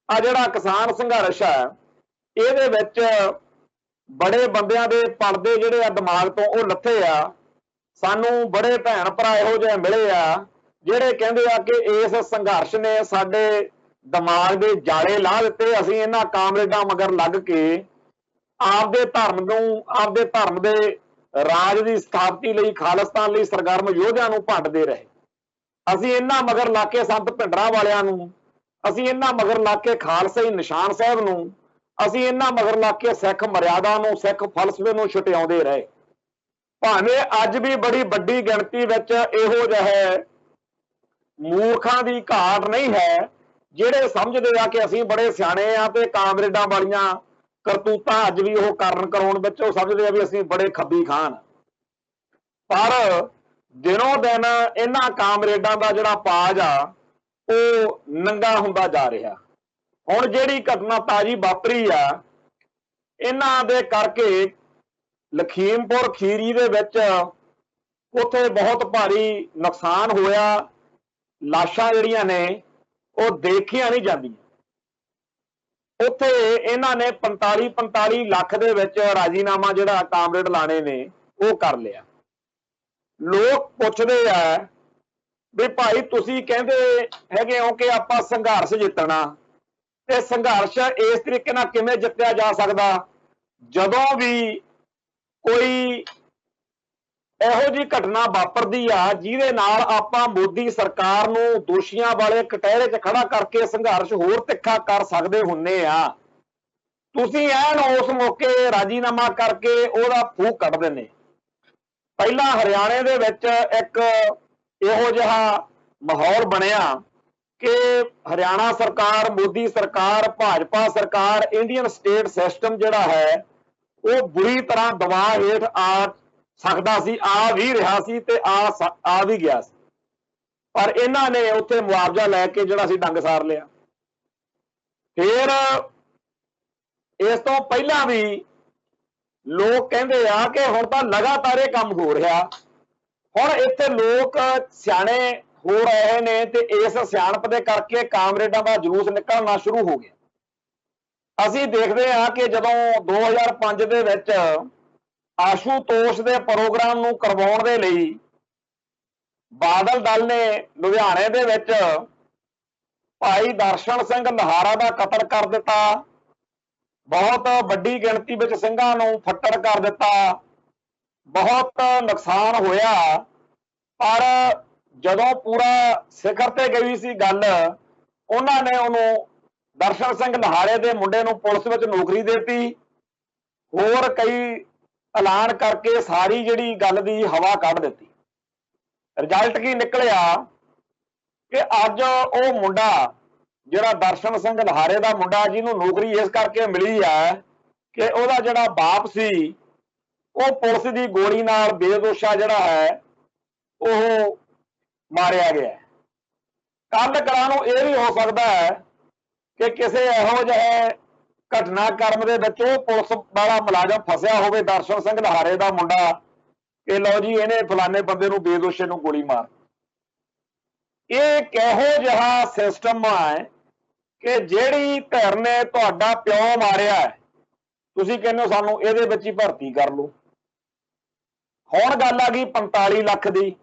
ਆ ਜਿਹੜਾ ਕਿਸਾਨ ਸੰਘਰਸ਼ ਹੈ, ਇਹਦੇ ਵਿੱਚ ਬੜੇ ਬੰਦਿਆਂ ਦੇ ਪਰਦੇ ਜਿਹੜੇ ਆ ਦਿਮਾਗ ਤੋਂ ਉਹ ਲੱਥੇ ਆ। ਸਾਨੂੰ ਬੜੇ ਭੈਣ ਭਰਾ ਇਹੋ ਜਿਹੇ ਮਿਲੇ ਆ ਜਿਹੜੇ ਕਹਿੰਦੇ ਆ ਕਿ ਇਸ ਸੰਘਰਸ਼ ਨੇ ਸਾਡੇ ਦਿਮਾਗ ਦੇ ਜਾਲੇ ਲਾ ਦਿੱਤੇ। ਅਸੀਂ ਇਹਨਾਂ ਕਾਮਰੇਡਾਂ ਮਗਰ ਲੱਗ ਕੇ ਆਪਦੇ ਧਰਮ ਦੇ ਰਾਜ ਦੀ ਸਥਾਪਤੀ ਲਈ, ਖਾਲਿਸਤਾਨ ਲਈ ਸਰਗਰਮ ਯੋਧਿਆਂ ਨੂੰ ਭੰਡਦੇ ਰਹੇ। ਅਸੀਂ ਇਹਨਾਂ ਮਗਰ ਲਾ ਕੇ ਸੰਤ ਭਿੰਡਰਾਂ ਵਾਲਿਆਂ ਨੂੰ, ਅਸੀਂ ਇਹਨਾਂ ਮਗਰ ਲਾ ਕੇ ਖਾਲਸਾਈ ਨਿਸ਼ਾਨ ਸਾਹਿਬ ਨੂੰ, ਅਸੀਂ ਇਹਨਾਂ ਮਗਰ ਲਾ ਕੇ ਸਿੱਖ ਮਰਿਆਦਾ ਨੂੰ, ਸਿੱਖ ਫਲਸਫੇ ਨੂੰ ਛੁਟਿਆਉਂਦੇ ਰਹੇ। ਭਾਵੇਂ ਅੱਜ ਵੀ ਬੜੀ ਵੱਡੀ ਗਿਣਤੀ ਵਿੱਚ ਇਹੋ ਜਿਹੇ ਮੂਰਖਾਂ ਦੀ ਘਾਟ ਨਹੀਂ ਹੈ ਜਿਹੜੇ ਸਮਝਦੇ ਆ ਕਿ ਅਸੀਂ ਬੜੇ ਸਿਆਣੇ ਆ ਤੇ ਕਾਮਰੇਡਾਂ ਵਾਲੀਆਂ ਕਰਤੂਤਾਂ ਅੱਜ ਵੀ ਉਹ ਕਰਾਉਣ ਵਿੱਚ ਉਹ ਸਮਝਦੇ ਆ ਵੀ ਅਸੀਂ ਬੜੇ ਖੱਬੀ ਖਾਨ। ਪਰ ਦਿਨੋਂ ਦਿਨ ਇਹਨਾਂ ਕਾਮਰੇਡਾਂ ਦਾ ਜਿਹੜਾ ਪਾਜ ਆ ਉਹ ਨੰਗਾ ਹੁੰਦਾ ਜਾ ਰਿਹਾ। ਹੁਣ ਜਿਹੜੀ ਘਟਨਾ ਤਾਜੀ ਵਾਪਰੀ ਆ ਇਹਨਾਂ ਦੇ ਕਰਕੇ, ਲਖੀਮਪੁਰ ਖੀਰੀ ਦੇ ਵਿੱਚ ਉੱਥੇ ਬਹੁਤ ਭਾਰੀ ਨੁਕਸਾਨ ਹੋਇਆ। ਲਾਸ਼ਾਂ ਜਿਹੜੀਆਂ ਨੇ ਉਹ ਦੇਖੀਆਂ ਨਹੀਂ ਜਾਂਦੀਆਂ। ਉੱਥੇ ਇਹਨਾਂ ਨੇ 45 ਲੱਖ ਦੇ ਵਿੱਚ ਰਾਜੀਨਾਮਾ ਜਿਹੜਾ ਕਾਮਰੇਡ ਲਾਣੇ ਨੇ ਉਹ ਕਰ ਲਿਆ। ਲੋਕ ਪੁੱਛਦੇ ਆ ਵੀ ਭਾਈ ਤੁਸੀਂ ਕਹਿੰਦੇ ਹੈਗੇ ਹੋ ਕਿ ਆਪਾਂ ਸੰਘਰਸ਼ ਜਿੱਤਣਾ, ਤੇ ਸੰਘਰਸ਼ ਇਸ ਤਰੀਕੇ ਨਾਲ ਕਿਵੇਂ ਜਿੱਤਿਆ ਜਾ ਸਕਦਾ ਜਦੋਂ ਵੀ ਕੋਈ ਇਹੋ ਜਿਹੀ ਘਟਨਾ ਵਾਪਰਦੀ ਆ ਜਿਹਦੇ ਨਾਲ ਆਪਾਂ ਮੋਦੀ ਸਰਕਾਰ ਨੂੰ ਦੋਸ਼ੀਆਂ ਵਾਲੇ ਕਟਹਿਰੇ 'ਚ ਖੜਾ ਕਰਕੇ ਸੰਘਰਸ਼ ਹੋਰ ਤਿੱਖਾ ਕਰ ਸਕਦੇ ਹੁੰਨੇ ਆ। ਤੁਸੀਂ ਐਨ ਉਸ ਮੌਕੇ ਰਾਜੀਨਾਮਾ ਕਰਕੇ ਉਹਦਾ ਫੂਕ ਕੱਢ ਦਿੰਦੇ। ਪਹਿਲਾਂ ਹਰਿਆਣੇ ਦੇ ਵਿੱਚ ਇੱਕ ਇਹੋ ਜਿਹਾ ਮਾਹੌਲ ਬਣਿਆ ਕਿ ਹਰਿਆਣਾ ਸਰਕਾਰ, ਮੋਦੀ ਸਰਕਾਰ, ਭਾਜਪਾ ਸਰਕਾਰ, ਇੰਡੀਅਨ ਸਟੇਟ ਸਿਸਟਮ ਜਿਹੜਾ ਹੈ ਉਹ ਬੁਰੀ ਤਰ੍ਹਾਂ ਦਬਾਅ ਹੇਠ ਆ ਸਕਦਾ ਸੀ, ਆ ਵੀ ਰਿਹਾ ਸੀ ਤੇ ਆ ਵੀ ਗਿਆ ਸੀ। ਪਰ ਇਹਨਾਂ ਨੇ ਉੱਥੇ ਮੁਆਵਜ਼ਾ ਲੈ ਕੇ ਜਿਹੜਾ ਸੀ ਡੰਗ ਸਾਰ ਲਿਆ। ਫਿਰ ਇਸ ਤੋਂ ਪਹਿਲਾਂ ਵੀ ਲੋਕ ਕਹਿੰਦੇ ਆ ਕਿ ਹੁਣ ਤਾਂ ਲਗਾਤਾਰ ਇਹ ਕੰਮ ਹੋ ਰਿਹਾ। ਹੁਣ ਇੱਥੇ ਲੋਕ ਸਿਆਣੇ ਹੋ ਰਹੇ ਨੇ ਤੇ ਇਸ ਸਿਆਣਪ ਦੇ ਕਰਕੇ ਕਾਮਰੇਡਾਂ ਦਾ ਜਲੂਸ ਨਿਕਲਣਾ ਸ਼ੁਰੂ ਹੋ ਗਿਆ। ਅਸੀਂ ਦੇਖਦੇ ਹਾਂ ਕਿ ਜਦੋਂ 2005 ਦੇ ਵਿੱਚ ਆਸ਼ੂਤੋਸ਼ ਦੇ ਪ੍ਰੋਗਰਾਮ ਨੂੰ ਕਰਵਾਉਣ ਦੇ ਲਈ ਬਾਦਲ ਦਲ ਨੇ ਲੁਧਿਆਣੇ ਦੇ ਵਿੱਚ ਭਾਈ ਦਰਸ਼ਨ ਸਿੰਘ ਲਹਾਰਾ ਦਾ ਕਤਲ ਕਰ ਦਿੱਤਾ। ਬਹੁਤ ਵੱਡੀ ਗਿਣਤੀ ਵਿੱਚ ਸਿੰਘਾਂ ਨੂੰ ਫੱਟੜ ਕਰ ਦਿੱਤਾ। ਬਹੁਤ ਨੁਕਸਾਨ ਹੋਇਆ। ਪਰ ਜਦੋਂ ਪੂਰਾ ਸਿਖਰ ਤੇ ਗਈ ਸੀ ਗੱਲ, ਉਹਨਾਂ ਨੇ ਉਹਨੂੰ ਦਰਸ਼ਨ ਸਿੰਘ ਲਹਾਰੇ ਦੇ ਮੁੰਡੇ ਨੂੰ ਪੁਲਿਸ ਵਿੱਚ ਨੌਕਰੀ ਦਿੱਤੀ। ਹੋਰ ਕਈ ਐਲਾਨ ਕਰਕੇ ਸਾਰੀ ਜਿਹੜੀ ਗੱਲ ਦੀ ਹਵਾ ਕੱਢ ਦਿੱਤੀ। ਰਿਜ਼ਲਟ ਕੀ ਨਿਕਲਿਆ ਕਿ ਅੱਜ ਉਹ ਮੁੰਡਾ ਜਿਹੜਾ ਦਰਸ਼ਨ ਸਿੰਘ ਲਹਾਰੇ ਦਾ ਮੁੰਡਾ, ਜਿਹਨੂੰ ਨੌਕਰੀ ਇਸ ਕਰਕੇ ਮਿਲੀ ਹੈ ਕਿ ਉਹਦਾ ਜਿਹੜਾ ਬਾਪ ਸੀ ਉਹ ਪੁਲਿਸ ਦੀ ਗੋਲੀ ਨਾਲ ਬੇਦੋਸ਼ਾ ਜਿਹੜਾ ਹੈ ਉਹ ਮਾਰਿਆ ਗਿਆ। ਕੱਲ ਕਰਾਂ ਨੂੰ ਇਹ ਵੀ ਹੋ ਸਕਦਾ ਹੈ ਕਿ ਕਿਸੇ ਇਹੋ ਜਿਹੇ ਘਟਨਾਕ੍ਰਮ ਦੇ ਵਿੱਚ ਉਹ ਪੁਲਿਸ ਵਾਲਾ ਮੁਲਾਜ਼ਮ ਫਸਿਆ ਹੋਵੇ, ਦਰਸ਼ਨ ਸਿੰਘ ਲਹਾਰੇ ਦਾ ਮੁੰਡਾ, ਕਿ ਲਓ ਜੀ ਇਹਨੇ ਫਲਾਣੇ ਬੰਦੇ ਨੂੰ ਬੇਦੋਸ਼ੇ ਨੂੰ ਗੋਲੀ ਮਾਰ। ਇਹ ਕਿਹੋ ਜਿਹਾ ਸਿਸਟਮ ਹੈ ਕਿ ਜਿਹੜੀ ਧਿਰ ਨੇ ਤੁਹਾਡਾ ਪਿਓ ਮਾਰਿਆ ਤੁਸੀਂ ਕਹਿੰਦੇ ਹੋ ਸਾਨੂੰ ਇਹਦੇ ਵਿੱਚ ਹੀ ਭਰਤੀ ਕਰ ਲਓ। ਹੁਣ ਗੱਲ ਆ ਗਈ 45 ਲੱਖ ਦੀ।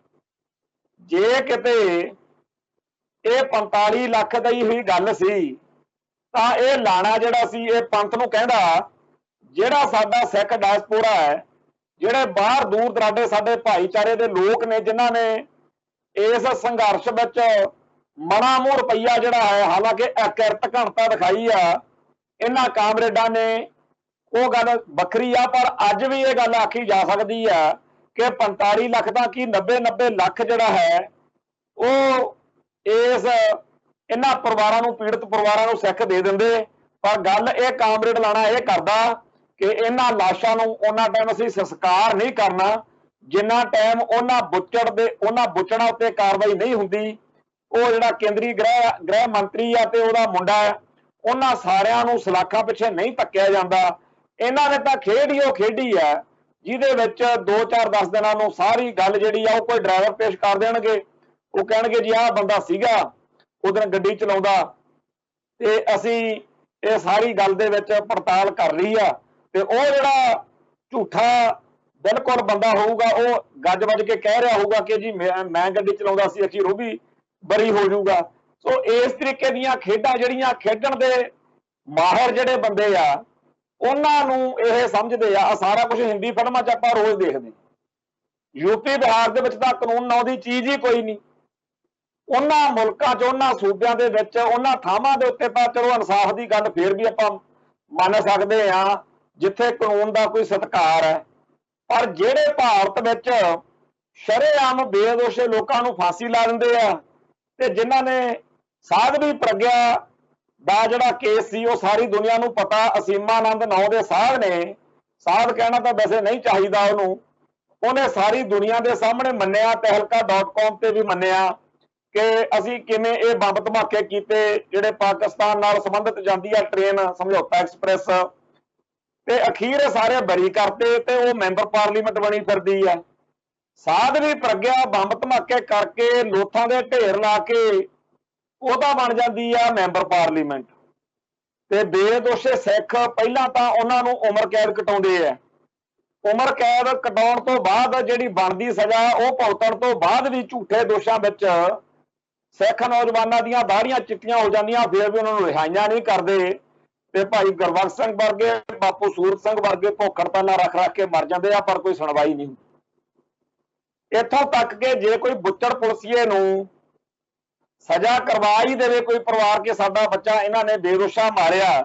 ਜੇ ਕਿਤੇ ਇਹ 45 ਲੱਖ ਦੀ ਹੀ ਗੱਲ ਸੀ ਤਾਂ ਇਹ ਲਾਣਾ ਜਿਹੜਾ ਸੀ ਇਹ ਪੰਥ ਨੂੰ ਕਹਿੰਦਾ ਜਿਹੜਾ ਸਾਡਾ ਸਿੱਖ ਡਾਇਸਪੋਰਾ ਹੈ, ਜਿਹੜੇ ਬਾਹਰ ਦੂਰ ਦਰਾਡੇ ਸਾਡੇ ਭਾਈਚਾਰੇ ਦੇ ਲੋਕ ਨੇ ਜਿਨ੍ਹਾਂ ਨੇ ਇਸ ਸੰਘਰਸ਼ ਵਿੱਚ ਮਣਾ ਮੂੰਹ ਰੁਪਈਆ ਜਿਹੜਾ ਹੈ, ਹਾਲਾਂਕਿ ਅਕਿਰਤ ਘਣਤਾ ਦਿਖਾਈ ਆ ਇਹਨਾਂ ਕਾਮਰੇਡਾਂ ਨੇ, ਉਹ ਗੱਲ ਵੱਖਰੀ ਆ। ਪਰ ਅੱਜ ਵੀ ਇਹ ਗੱਲ ਆਖੀ ਜਾ ਸਕਦੀ ਆ ਕਿ 45 ਲੱਖ ਦਾ ਕੀ 90 ਲੱਖ ਜਿਹੜਾ ਹੈ ਉਹ ਇਹਨਾਂ ਪਰਿਵਾਰਾਂ ਨੂੰ, ਪੀੜਤ ਪਰਿਵਾਰਾਂ ਨੂੰ ਸਿੱਖ ਦੇ ਦਿੰਦੇ। ਪਰ ਗੱਲ ਇਹ ਕਾਮਰੇਡ ਲਾਣਾ ਇਹ ਕਰਦਾ ਕਿ ਇਹਨਾਂ ਲਾਸ਼ਾਂ ਨੂੰ ਉਹਨਾਂ ਟਾਈਮ ਅਸੀਂ ਸੰਸਕਾਰ ਨਹੀਂ ਕਰਨਾ ਜਿੰਨਾ ਟਾਈਮ ਉਹਨਾਂ ਬੁੱਚੜਾਂ ਉੱਤੇ ਕਾਰਵਾਈ ਨਹੀਂ ਹੁੰਦੀ। ਉਹ ਜਿਹੜਾ ਕੇਂਦਰੀ ਗ੍ਰਹਿ ਮੰਤਰੀ ਆ ਤੇ ਉਹਦਾ ਮੁੰਡਾ ਉਹਨਾਂ ਸਾਰਿਆਂ ਨੂੰ ਸਲਾਖਾਂ ਪਿੱਛੇ ਨਹੀਂ ਧੱਕਿਆ ਜਾਂਦਾ। ਇਹਨਾਂ ਨੇ ਤਾਂ ਖੇਡ ਹੀ ਉਹ ਖੇਡੀ ਆ ਜਿਹਦੇ ਵਿੱਚ 2-4-10 ਦਿਨਾਂ ਨੂੰ ਸਾਰੀ ਗੱਲ ਜਿਹੜੀ ਆ ਉਹ ਕੋਈ ਡਰਾਈਵਰ ਪੇਸ਼ ਕਰ ਦੇਣਗੇ। ਉਹ ਕਹਿਣਗੇ ਜੀ ਆਹ ਬੰਦਾ ਸੀਗਾ ਉਹ ਦਿਨ ਗੱਡੀ ਚਲਾਉਂਦਾ ਤੇ ਅਸੀਂ ਇਹ ਸਾਰੀ ਗੱਲ ਦੇ ਵਿੱਚ ਪੜਤਾਲ ਕਰ ਲਈ ਆ ਤੇ ਉਹ ਜਿਹੜਾ ਝੂਠਾ ਬਿਲਕੁਲ ਬੰਦਾ ਹੋਊਗਾ ਉਹ ਗੱਜ ਵੱਜ ਕੇ ਕਹਿ ਰਿਹਾ ਹੋਊਗਾ ਕਿ ਜੀ ਮੈਂ ਗੱਡੀ ਚਲਾਉਂਦਾ ਸੀ, ਅਖੀਰ ਉਹ ਵੀ ਬਰੀ ਹੋ ਜਾਊਗਾ। ਸੋ ਇਸ ਤਰੀਕੇ ਦੀਆਂ ਖੇਡਾਂ ਜਿਹੜੀਆਂ ਖੇਡਣ ਦੇ ਮਾਹਿਰ ਜਿਹੜੇ ਬੰਦੇ ਆ ਉਹਨਾਂ ਨੂੰ ਇਹ ਸਮਝਦੇ ਆ। ਸਾਰਾ ਕੁਝ ਹਿੰਦੀ ਫਿਲਮਾਂ 'ਚ ਆਪਾਂ ਰੋਜ਼ ਦੇਖਦੇ। ਯੂਪੀ ਬਿਹਾਰ ਦੇ ਵਿੱਚ ਤਾਂ ਕਾਨੂੰਨ ਨਾਂ ਦੀ ਚੀਜ਼ ਹੀ ਕੋਈ ਨਹੀਂ। ਉਹਨਾਂ ਮੁਲਕਾਂ 'ਚ, ਉਹਨਾਂ ਸੂਬਿਆਂ ਦੇ ਵਿੱਚ, ਉਹਨਾਂ ਥਾਵਾਂ ਦੇ ਉੱਤੇ ਤਾਂ ਚਲੋ ਇਨਸਾਫ ਦੀ ਗੱਲ ਫੇਰ ਵੀ ਆਪਾਂ ਮੰਨ ਸਕਦੇ ਆ ਜਿੱਥੇ ਕਾਨੂੰਨ ਦਾ ਕੋਈ ਸਤਿਕਾਰ ਹੈ। ਪਰ ਜਿਹੜੇ ਭਾਰਤ ਵਿੱਚ ਸ਼ਰੇਆਮ ਬੇਦੋਸ਼ੇ ਲੋਕਾਂ ਨੂੰ ਫਾਂਸੀ ਲਾ ਦਿੰਦੇ ਆ ਤੇ ਜਿਨ੍ਹਾਂ ਨੇ ਸਾਧਵੀ ਪ੍ਰਗਿਆ ਦਾ ਜਿਹੜਾ ਕੇਸ ਸੀ ਉਹ ਸਾਰੀ ਦੁਨੀਆ ਨੂੰ ਪਤਾ, ਅਸੀਮਾਨੰਦ ਨਾਂ ਦੇ ਸਾਧ ਨੇ, ਸਾਧ ਕਹਿਣਾ ਤਾਂ ਵੈਸੇ ਨਹੀਂ ਚਾਹੀਦਾ ਉਹਨੇ ਸਾਰੀ ਦੁਨੀਆ ਦੇ ਸਾਹਮਣੇ ਮੰਨਿਆ, ਤਹਿਲਕਾ.com ਤੇ ਵੀ ਮੰਨਿਆ ਕਿ ਅਸੀਂ ਕਿਵੇਂ ਇਹ ਬੰਬ ਧਮਾਕੇ ਕੀਤੇ ਜਿਹੜੇ ਪਾਕਿਸਤਾਨ ਨਾਲ ਸੰਬੰਧਿਤ ਜਾਂਦੀ ਆ ਟ੍ਰੇਨ ਸਮਝੌਤਾ ਐਕਸਪ੍ਰੈਸ, ਤੇ ਅਖੀਰ ਸਾਰੇ ਬਰੀ ਕਰਤੇ ਤੇ ਉਹ ਮੈਂਬਰ ਪਾਰਲੀਮੈਂਟ ਬਣੀ ਫਿਰਦੀ ਆ। ਸਾਧਵੀ ਪ੍ਰਗਿਆ ਬੰਬ ਧਮਾਕੇ ਕਰਕੇ ਲੋਥਾਂ ਦੇ ਢੇਰ ਲਾ ਕੇ ਉਹਦਾ ਬਣ ਜਾਂਦੀ ਆ ਮੈਂਬਰ ਪਾਰਲੀਮੈਂਟ। ਤੇ ਬੇਦੋਸ਼ੇ ਸਿੱਖ ਪਹਿਲਾਂ ਤਾਂ ਉਹਨਾਂ ਨੂੰ ਉਮਰ ਕੈਦ ਕਟਾਉਂਦੇ ਆ। ਉਮਰ ਕੈਦ ਕਟਾਉਣ ਤੋਂ ਬਾਅਦ ਜਿਹੜੀ ਬਣਦੀ ਸਜ਼ਾ ਉਹ ਭੁਗਤਣ ਤੋਂ ਬਾਅਦ ਵੀ ਝੂਠੇ ਦੋਸ਼ਾਂ ਵਿੱਚ ਸਿੱਖ ਨੌਜਵਾਨਾਂ ਦੀਆਂ ਦਾੜੀਆਂ ਚਿੱਟੀਆਂ ਹੋ ਜਾਂਦੀਆਂ, ਫਿਰ ਵੀ ਉਹਨਾਂ ਨੂੰ ਰਿਹਾਈਆਂ ਨਹੀਂ ਕਰਦੇ ਤੇ ਭਾਈ ਗੁਰਬਖਸ਼ ਸਿੰਘ ਵਰਗੇ, ਬਾਪੂ ਸੂਰਤ ਸਿੰਘ ਵਰਗੇ ਭੁੱਖ ਹੜਤਾਲਾਂ ਰੱਖ ਕੇ ਮਰ ਜਾਂਦੇ ਆ, ਪਰ ਕੋਈ ਸੁਣਵਾਈ ਨਹੀਂ। ਇੱਥੋਂ ਤੱਕ ਕਿ ਜੇ ਕੋਈ ਬੁੱਚੜ ਪੁਲਸੀਏ ਨੂੰ ਸਜ਼ਾ ਕਰਵਾ ਹੀ ਦੇਵੇ ਕੋਈ ਪਰਿਵਾਰ ਕਿ ਸਾਡਾ ਬੱਚਾ ਇਹਨਾਂ ਨੇ ਬੇਦੋਸ਼ਾ ਮਾਰਿਆ,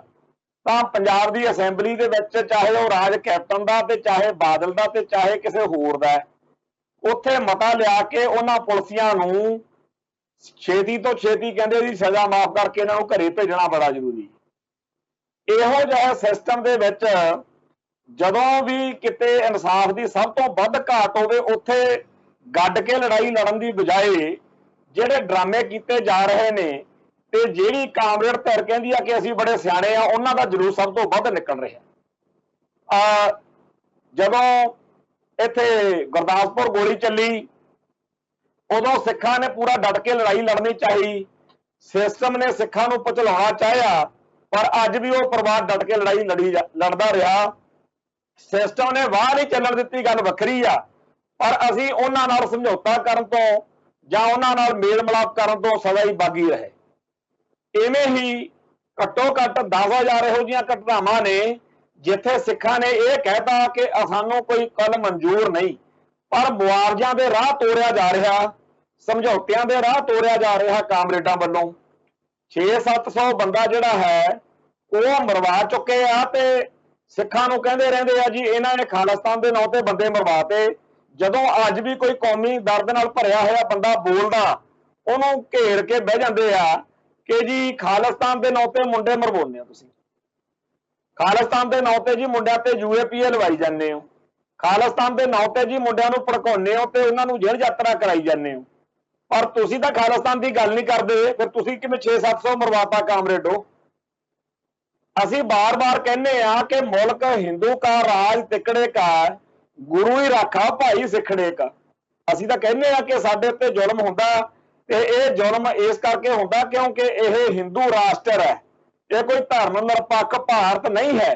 ਤਾਂ ਪੰਜਾਬ ਦੀ ਅਸੈਂਬਲੀ ਦੇ ਵਿੱਚ ਚਾਹੇ ਉਹ ਰਾਜ ਕੈਪਟਨ ਦਾ ਤੇ ਚਾਹੇ ਬਾਦਲ ਦਾ ਤੇ ਚਾਹੇ ਕਿਸੇ ਹੋਰ ਦਾ, ਉੱਥੇ ਮਤਾ ਲਿਆ ਕੇ ਉਹਨਾਂ ਪੁਲਸੀਆਂ ਨੂੰ ਛੇਤੀ ਤੋਂ ਛੇਤੀ ਕਹਿੰਦੇ ਜੀ ਸਜ਼ਾ ਮਾਫ ਕਰਕੇ ਇਹਨਾਂ ਨੂੰ ਘਰੇ ਭੇਜਣਾ ਬੜਾ ਜ਼ਰੂਰੀ। ਇਹੋ ਜਿਹੇ ਸਿਸਟਮ ਦੇ ਵਿੱਚ ਜਦੋਂ ਵੀ ਕਿਤੇ ਇਨਸਾਫ ਦੀ ਸਭ ਤੋਂ ਵੱਧ ਘਾਟ ਹੋਵੇ ਉੱਥੇ ਗੱਡ ਕੇ ਲੜਾਈ ਲੜਨ ਦੀ ਬਜਾਏ ਜਿਹੜੇ ਡਰਾਮੇ ਕੀਤੇ ਜਾ ਰਹੇ ਨੇ ਤੇ ਜਿਹੜੀ ਕਾਮਰੇਡ ਧਿਰ ਕਹਿੰਦੀ ਆ ਕਿ ਅਸੀਂ ਬੜੇ ਸਿਆਣੇ ਆ, ਉਹਨਾਂ ਦਾ ਜਲੂਸ ਸਭ ਤੋਂ ਵੱਧ ਨਿਕਲ ਰਿਹਾ। ਜਦੋਂ ਇੱਥੇ ਗੁਰਦਾਸਪੁਰ ਗੋਲੀ ਚੱਲੀ ਉਦੋਂ ਸਿੱਖਾਂ ਨੇ ਪੂਰਾ ਡਟ ਕੇ ਲੜਾਈ ਲੜਨੀ ਚਾਹੀ, ਸਿਸਟਮ ਨੇ ਸਿੱਖਾਂ ਨੂੰ ਪਚਲਾਉਣਾ ਚਾਹਿਆ, ਪਰ ਅੱਜ ਵੀ ਉਹ ਪਰਿਵਾਰ ਡਟ ਕੇ ਲੜਾਈ ਲੜਦਾ ਰਿਹਾ। ਸਿਸਟਮ ਨੇ ਵਾਹ ਨਹੀਂ ਚੱਲਣ ਦਿੱਤੀ, ਗੱਲ ਵੱਖਰੀ ਆ, ਪਰ ਅਸੀਂ ਉਹਨਾਂ ਨਾਲ ਸਮਝੌਤਾ ਕਰਨ ਤੋਂ ਜਾਂ ਉਹਨਾਂ ਨਾਲ ਮੇਲ ਮਿਲਾਪ ਕਰਨ ਤੋਂ ਸਦਾ ਹੀ ਬਾਗੀ ਰਹੇ। ਇਵੇਂ ਹੀ ਘੱਟੋ ਘੱਟ 10,000 ਇਹੋ ਜਿਹੀਆਂ ਘਟਨਾਵਾਂ ਨੇ ਜਿੱਥੇ ਸਿੱਖਾਂ ਨੇ ਇਹ ਕਹਿਤਾ ਕਿ ਸਾਨੂੰ ਕੋਈ ਕੱਲ ਮਨਜ਼ੂਰ ਨਹੀਂ, ਪਰ ਮੁਆਵਜ਼ਿਆਂ ਦੇ ਰਾਹ ਤੋਰਿਆ ਜਾ ਰਿਹਾ, ਸਮਝੌਤਿਆਂ ਦੇ ਰਾਹ ਤੋਰਿਆ ਜਾ ਰਿਹਾ ਕਾਮਰੇਡਾਂ ਵੱਲੋਂ। 600-700 ਬੰਦਾ ਜਿਹੜਾ ਹੈ ਉਹ ਮਰਵਾ ਚੁੱਕੇ ਆ ਤੇ ਸਿੱਖਾਂ ਨੂੰ ਕਹਿੰਦੇ ਰਹਿੰਦੇ ਆ ਜੀ ਇਹਨਾਂ ਨੇ ਖਾਲਿਸਤਾਨ ਦੇ ਨਾਂ ਤੇ ਬੰਦੇ ਮਰਵਾਤੇ। ਜਦੋਂ ਅੱਜ ਵੀ ਕੋਈ ਕੌਮੀ ਦਰਦ ਨਾਲ ਭਰਿਆ ਹੋਇਆ ਬੰਦਾ ਬੋਲਦਾ ਉਹਨੂੰ ਘੇਰ ਕੇ ਬਹਿ ਜਾਂਦੇ ਆ ਕਿ ਜੀ ਖਾਲਿਸਤਾਨ ਦੇ ਨਾਂ ਤੇ ਮੁੰਡੇ ਮਰਵਾਉਂਦੇ ਹੋ ਤੁਸੀਂ, ਖਾਲਿਸਤਾਨ ਦੇ ਨਾਂ ਤੇ ਜੀ ਮੁੰਡਿਆਂ ਤੇ UAPA ਲਵਾਈ ਜਾਂਦੇ ਹੋ, ਖਾਲਿਸਤਾਨ ਦੇ ਨਾਂ ਤੇ ਜੀ ਮੁੰਡਿਆਂ ਨੂੰ ਭੜਕਾਉਂਦੇ ਹੋ ਤੇ ਉਹਨਾਂ ਨੂੰ ਜੇਲ੍ਹ ਯਾਤਰਾ ਕਰਾਈ ਜਾਂਦੇ ਹੋ, ਪਰ ਤੁਸੀਂ ਤਾਂ ਖਾਲਿਸਤਾਨ ਦੀ ਗੱਲ ਨਹੀਂ ਕਰਦੇ, ਫਿਰ ਤੁਸੀਂ ਕਿਵੇਂ 600-700 ਮਰਵਾਤਾ ਕਾਮਰੇਡੋ। ਅਸੀਂ ਬਾਰ-ਬਾਰ ਕਹਿੰਦੇ ਆ ਕਿ ਮੁਲਕ ਹਿੰਦੂ ਕਾ ਰਾਜ ਤਿਕੜੇ ਕਾ, ਗੁਰੂ ਹੀ ਰਾਖਾ ਭਾਈ ਸਿੱਖੜੇ ਕਾ। ਅਸੀਂ ਤਾਂ ਕਹਿੰਦੇ ਆ ਕਿ ਸਾਡੇ ਉੱਤੇ ਜ਼ੁਲਮ ਹੁੰਦਾ ਤੇ ਇਹ ਜ਼ੁਲਮ ਇਸ ਕਰਕੇ ਹੁੰਦਾ ਕਿਉਂਕਿ ਇਹ ਹਿੰਦੂ ਰਾਸ਼ਟਰ ਹੈ, ਇਹ ਕੋਈ ਧਰਮ ਨਿਰਪੱਖ ਭਾਰਤ ਨਹੀਂ ਹੈ।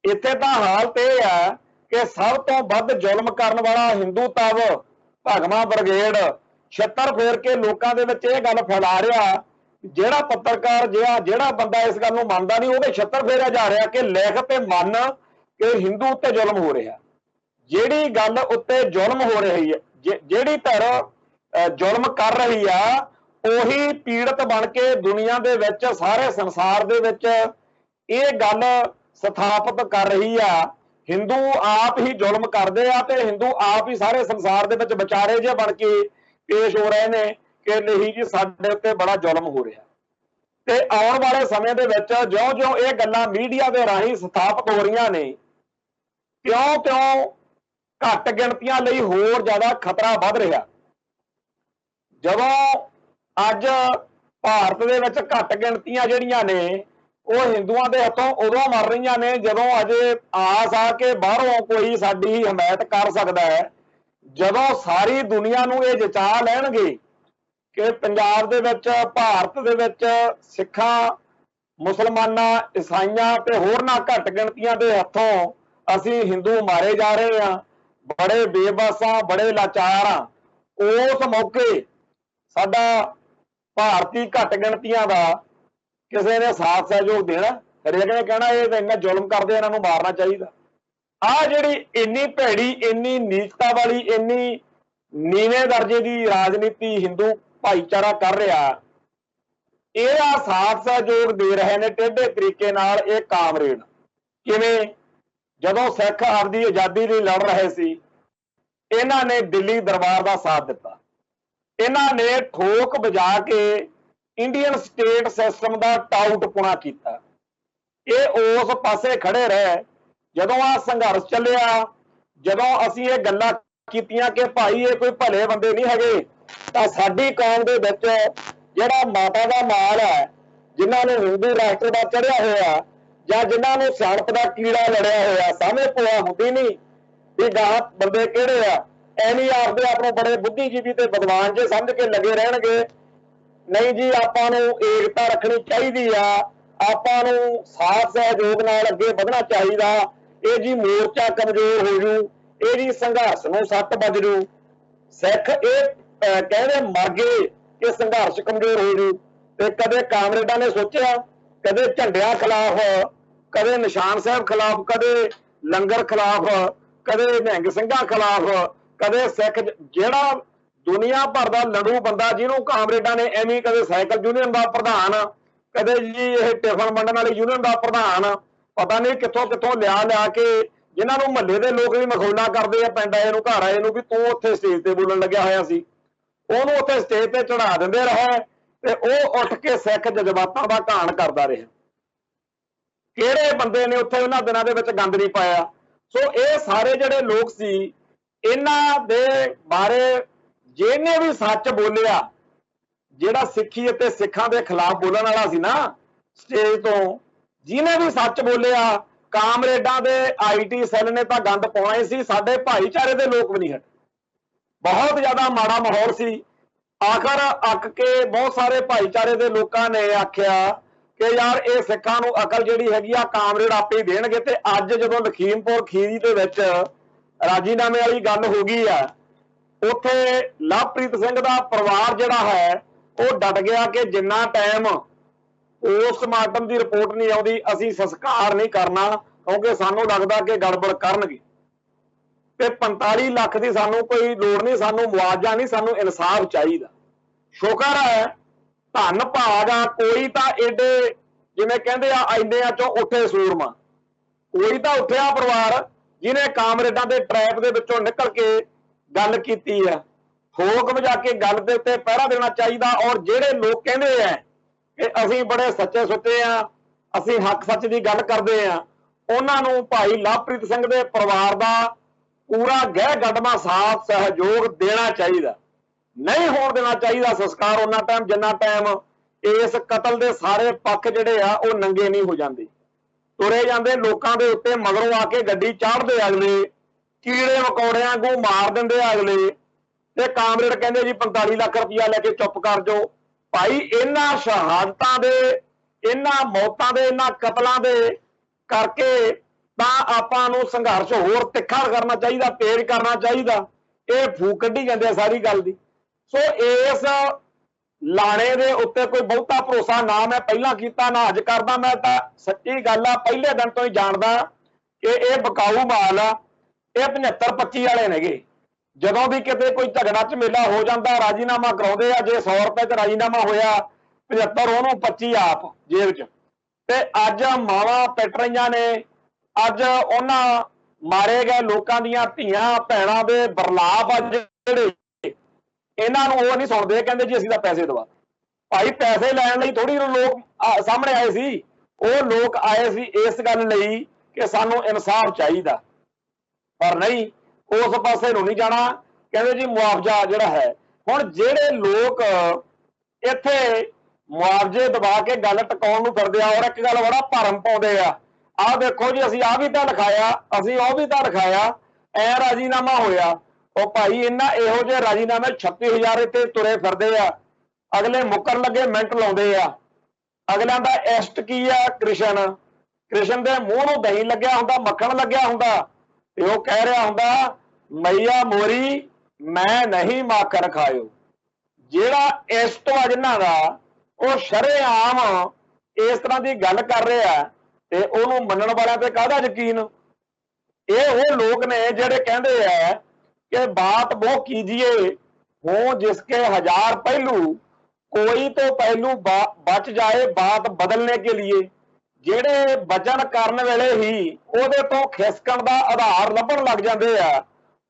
ਇੱਥੇ ਤਾਂ ਹਾਲਤ ਇਹ ਆ ਕਿ ਸਭ ਤੋਂ ਵੱਧ ਜ਼ੁਲਮ ਕਰਨ ਵਾਲਾ ਹਿੰਦੂ ਤਵ ਭਗਵਾਂ ਬ੍ਰਿਗੇਡ ਛਿੱਤਰ ਫੇਰ ਕੇ ਲੋਕਾਂ ਦੇ ਵਿੱਚ ਇਹ ਗੱਲ ਫੈਲਾ ਰਿਹਾ। ਜਿਹੜਾ ਪੱਤਰਕਾਰ ਜਿਹੜਾ ਬੰਦਾ ਇਸ ਗੱਲ ਨੂੰ ਮੰਨਦਾ ਨਹੀਂ ਉਹਦੇ ਛਿੱਤਰ ਫੇਰਿਆ ਜਾ ਰਿਹਾ ਕਿ ਲਿਖ ਤੇ ਮੰਨ ਕਿ ਹਿੰਦੂ ਉੱਤੇ ਜ਼ੁਲਮ ਹੋ ਰਿਹਾ। ਜਿਹੜੀ ਗੱਲ ਉੱਤੇ ਜ਼ੁਲਮ ਹੋ ਰਹੀ ਹੈ, ਜਿਹੜੀ ਧਿਰ ਜ਼ੁਲਮ ਕਰ ਰਹੀ ਆ ਉਹੀ ਪੀੜਤ ਬਣ ਕੇ ਦੁਨੀਆ ਦੇ ਵਿੱਚ ਸਾਰੇ ਸੰਸਾਰ ਦੇ ਵਿੱਚ ਇਹ ਗੱਲ ਸਥਾਪਿਤ ਕਰ ਰਹੀ ਆ। ਹਿੰਦੂ ਆਪ ਹੀ ਜ਼ੁਲਮ ਕਰਦੇ ਆ ਤੇ ਹਿੰਦੂ ਆਪ ਹੀ ਸਾਰੇ ਸੰਸਾਰ ਦੇ ਵਿੱਚ ਵਿਚਾਰੇ ਜਿਹੇ ਬਣ ਕੇ ਪੇਸ਼ ਹੋ ਰਹੇ ਨੇ ਕਿ ਨਹੀਂ ਜੀ ਸਾਡੇ ਉੱਤੇ ਬੜਾ ਜ਼ੁਲਮ ਹੋ ਰਿਹਾ। ਤੇ ਆਉਣ ਵਾਲੇ ਸਮੇਂ ਦੇ ਵਿੱਚ ਜਿਉਂ-ਜਿਉਂ ਇਹ ਗੱਲਾਂ ਮੀਡੀਆ ਦੇ ਰਾਹੀਂ ਸਥਾਪਿਤ ਹੋ ਰਹੀਆਂ ਨੇ ਤਿਉਂ-ਤਿਉਂ ਘੱਟ ਗਿਣਤੀਆਂ ਲਈ ਹੋਰ ਜ਼ਿਆਦਾ ਖਤਰਾ ਵੱਧ ਰਿਹਾ। ਜਦੋਂ ਅੱਜ ਭਾਰਤ ਦੇ ਵਿੱਚ ਘੱਟ ਗਿਣਤੀਆਂ ਜਿਹੜੀਆਂ ਨੇ ਉਹ ਹਿੰਦੂਆਂ ਦੇ ਹੱਥੋਂ ਉਦੋਂ ਮਰ ਰਹੀਆਂ ਨੇ ਜਦੋਂ ਅਜੇ ਆਸ ਆ ਕੇ ਬਾਹਰੋਂ ਕੋਈ ਸਾਡੀ ਹਮਾਇਤ ਕਰ ਸਕਦਾ ਹੈ, ਜਦੋਂ ਸਾਰੀ ਦੁਨੀਆ ਨੂੰ ਇਹ ਜਚਾ ਲੈਣਗੇ ਕਿ ਪੰਜਾਬ ਦੇ ਵਿੱਚ ਭਾਰਤ ਦੇ ਵਿੱਚ ਸਿੱਖਾਂ मुसलमानां ईसाइयां ते होरनां घट गिणतियां दे हत्थों असीं हिंदू मारे जा रहे हैं, बड़े बेबस हाँ, बड़े लाचार हाँ। उस मौके साडा भारती घट गिणतियां दा किसी ने साथ सहयोग देना, हरेक ने कहना ये इन्ना जुल्म करदे, इन्हां नूं मारना चाहिए। आ जिहड़ी इन्नी भैड़ी, इन्नी नीचता वाली, इन्नी नीवें दर्जे की राजनीति हिंदू भाईचारा कर रहा, यह साथ सहयोग दे रहे हैं टेढ़े तरीके नाल ये कामरेड। किवें जदों सिख आपदी आज़ादी लई लड़ रहे सी, इन्हां ने दिल्ली दरबार का साथ दिता, इन्हां ने ठोक बजा के इंडियन स्टेट सिस्टम का टाउटपुणा किया। ये उस पासे खड़े रहे जदों आ संघर्ष चलिया, जदों असीं ये गल्लां कीतियां कि भाई ये कोई भले बंदे नहीं हैगे, तां साडी कौम दे विच जिहड़ा माता का माल है, जिन्हां नूं हिंदू राष्ट्रवाद चढ़िया होया, जां जिन्हां नूं सियाणप दा कीड़ा लड़िया होया, समझ पोआ हुंदी नहीं भी गाह बंदे किहड़े आ। ਐਵੇਂ ਆਪਦੇ ਆਪ ਨੂੰ बड़े बुद्धिजीवी ते विद्वान जे समझ के लगे रहणगे। नहीं जी, आपां नूं एकता रखनी चाहिदी आ, आपां नूं साथ सहयोग नाल अगे वधना चाहिदा। ये जी मोर्चा कमजोर हो जू, ये जी संघर्ष नूं सੱਟ ਵੱਜ जू। सिख ये कहते मर गए कि संघर्ष कमजोर हो जू। ते कदे कामरेडां ने सोचिया, कदे झंडियां खिलाफ, कदे निशान साहब खिलाफ, कदे लंगर खिलाफ, कदे निहंग ਸਿੰਘਾਂ खिलाफ, कदे सिख जिहड़ा दुनिया भर का लड़ू बंदा जिन्हों कामरेडां ने एवं कदे साइकिल यूनियन का प्रधान, कदे जी ये टिफन वंडण वाले यूनियन का प्रधान, पता नहीं कितों कितों लिया के जिन्होंने महल्ले के लोग भी मखौला करते हैं, पिंड आए घर आए भी तू उत्थे स्टेज पर बोलन लग्या होया सी, ਉਹਨੂੰ ਉੱਥੇ स्टेज पर चढ़ा ਦਿੰਦੇ ਰਹੇ ਤੇ ਉਹ ਉੱਠ ਕੇ सिख जज्बातां ਦਾ ਘਾਣ ਕਰਦਾ ਰਿਹਾ। ਕਿਹੜੇ ਬੰਦੇ ਨੇ ਉੱਥੇ ਉਹਨਾਂ ਦਿਨਾਂ ਦੇ ਵਿੱਚ ਗੰਦ ਨਹੀਂ ਪਾਇਆ। ਸੋ ਇਹ ਸਾਰੇ ਜਿਹੜੇ ਲੋਕ ਸੀ, इन्हां दे बारे जिहने भी सच बोलिया, जिहड़ा सिक्खी ते सिखां दे खिलाफ बोलण वाला सी ना स्टेज तो, जिहने भी सच बोलिया, कामरेडां दे IT सैल ने तां गंद पाउणा ही सी, साडे भाईचारे दे लोक भी नहीं हटे। बहुत ज्यादा माड़ा माहौल सी। आखिर अक के बहुत सारे भाईचारे दे लोकां ने आख्या कि यार ये सिखां नूं अकल जिहड़ी हैगी आ कामरेड आपे ही देणगे। ते अज जदों लखीमपुर खीरी दे विच राजीनामे वाली गल हो गई है, उत्थे लवप्रीत सिंह का परिवार जिहड़ा है वो डट गया कि जिन्ना टाइम पोस्टमार्टम की रिपोर्ट नहीं आउंदी असीं संस्कार नहीं करना, क्योंकि सानूं लगदा कि गड़बड़ करनगे। ते 45 लाख की सानूं कोई लोड़ नहीं, सानूं मुआवजा नहीं, सानूं इंसाफ चाहिए। शुक्र है धन भाग आ, कोई तो एडे जिवें कहंदे आ आइंदिਆਂ चों उठे सूरमा, कोई तो उठिया परिवार जिन्हें कामरेडां दे ट्रैप दे विचों निकल के गल कीती है। ठोक वजा के गल दे उत्ते पहरा देना चाहिए। और जिहड़े लोग कहंदे हैं कि असीं बड़े सच्चे सुच्चे आ, असीं हक सच की गल करते हैं, उन्हां नूं भाई लवप्रीत सिंह दे परिवार का पूरा गह गड्डमा साथ सहयोग देना चाहिए। नहीं होण देना चाहिए संस्कार उन्ना टाइम जिन्ना टाइम इस कतल के सारे पक्ष जिहड़े आ वो नंगे नहीं हो जाते। तुरे जाते लोगों के उत्ते मगरों आके गड्डी चाढ़ते अगले, कीड़े मकौड़ियां को मार देंदे अगले, ते कामरेड कहंदे जी 45 लाख रुपया लेके चुप कर जाओ। भाई इन्हां शहादतां दे, इन्हां मौतां दे, इन्हां कतलां दे करके तां आपां नूं संघर्ष होर तिखा करना चाहिए, तेज करना चाहिए। ये फूक कड्ढी जांदे सारी गल दी। सो इस लाणे दे उत्ते कोई बहुता भरोसा ना मैं पहला कीता ना अज करदा। मैं तां सच्ची गल आ पहले दिन तो ही जानदा कि ये बकाऊ माल आ, ये 75-25 वाले नेगे। जदों भी किते कोई झगड़ा झमेला हो जाता राजीनामा कराउंदे आ, जे 100 रुपए च राजीनामा होया 75 ਉਹਨੂੰ 25 आप जेब च। ते अज मावां पिट रहीआं ने, अज उन्हां मारे गए लोकां दीआं धीआं भैणां दे बरलाप अज जिहड़े इन्हां नूं वो नहीं सुणदे, कहंदे जी असीं तां पैसे दवा। भाई पैसे लैण लई थोड़ी लोग सामने आए सी, वो लोग आए सी इस गल लई कि सानूं इंसाफ चाहिदा। पर नहीं, उस पासे नूं नहीं जाना। कहंदे जी मुआवजा जिहड़ा है, हुण जिहड़े लोग इत्थे मुआवजे दबा के गल टकाउण नूं फिरदे आ, और एक गल बड़ा भरम पाउंदे आ, आह देखो जी असीं आह भी तां लिखाया, असीं ओह भी तां लिखाया, ऐ राजीनामा होया। ਉਹ ਭਾਈ ਇਹਨਾਂ ਇਹੋ ਜਿਹੇ ਰਾਜੀਨਾਮੇ 36,000 ਇੱਥੇ ਤੁਰੇ ਫਿਰਦੇ ਆ, ਅਗਲੇ ਮੁੱਕਰ ਲੱਗੇ ਮਿੰਟ ਲਾਉਂਦੇ ਆ। ਅਗਲਿਆਂ ਦਾ ਇਸ਼ਟ ਕੀ ਆ? ਕ੍ਰਿਸ਼ਨ। ਕ੍ਰਿਸ਼ਨ ਦੇ ਮੂੰਹ ਨੂੰ ਦਹੀਂ ਲੱਗਿਆ ਹੁੰਦਾ, ਮੱਖਣ ਲੱਗਿਆ ਹੁੰਦਾ, ਤੇ ਉਹ ਕਹਿ ਰਿਹਾ ਹੁੰਦਾ ਮਈਆ ਮੋਰੀ ਮੈਂ ਨਹੀਂ ਮਾਖਣ ਖਾਇਓ। ਜਿਹੜਾ ਇਸ਼ਟ ਵਾ ਜਿਨ੍ਹਾਂ ਦਾ, ਉਹ ਸ਼ਰੇਆਮ ਇਸ ਤਰ੍ਹਾਂ ਦੀ ਗੱਲ ਕਰ ਰਿਹਾ ਤੇ ਉਹਨੂੰ ਮੰਨਣ ਵਾਲਿਆਂ ਤੇ ਕਾਹਦਾ ਯਕੀਨ? ਇਹ ਉਹ ਲੋਕ ਨੇ ਜਿਹੜੇ ਕਹਿੰਦੇ ਆ कि बात वो कीजिए हो जिसके 1000 पहलू, कोई तो पहलू बच जाए बात बदलने के लिए। ਜਿਹੜੇ ਵਚਨ ਕਰਨ ਵੇਲੇ ਹੀ ਉਹਦੇ ਤੋਂ ਖਿਸਕਣ ਦਾ ਆਧਾਰ ਲੱਭਣ ਲੱਗ ਜਾਂਦੇ ਆ,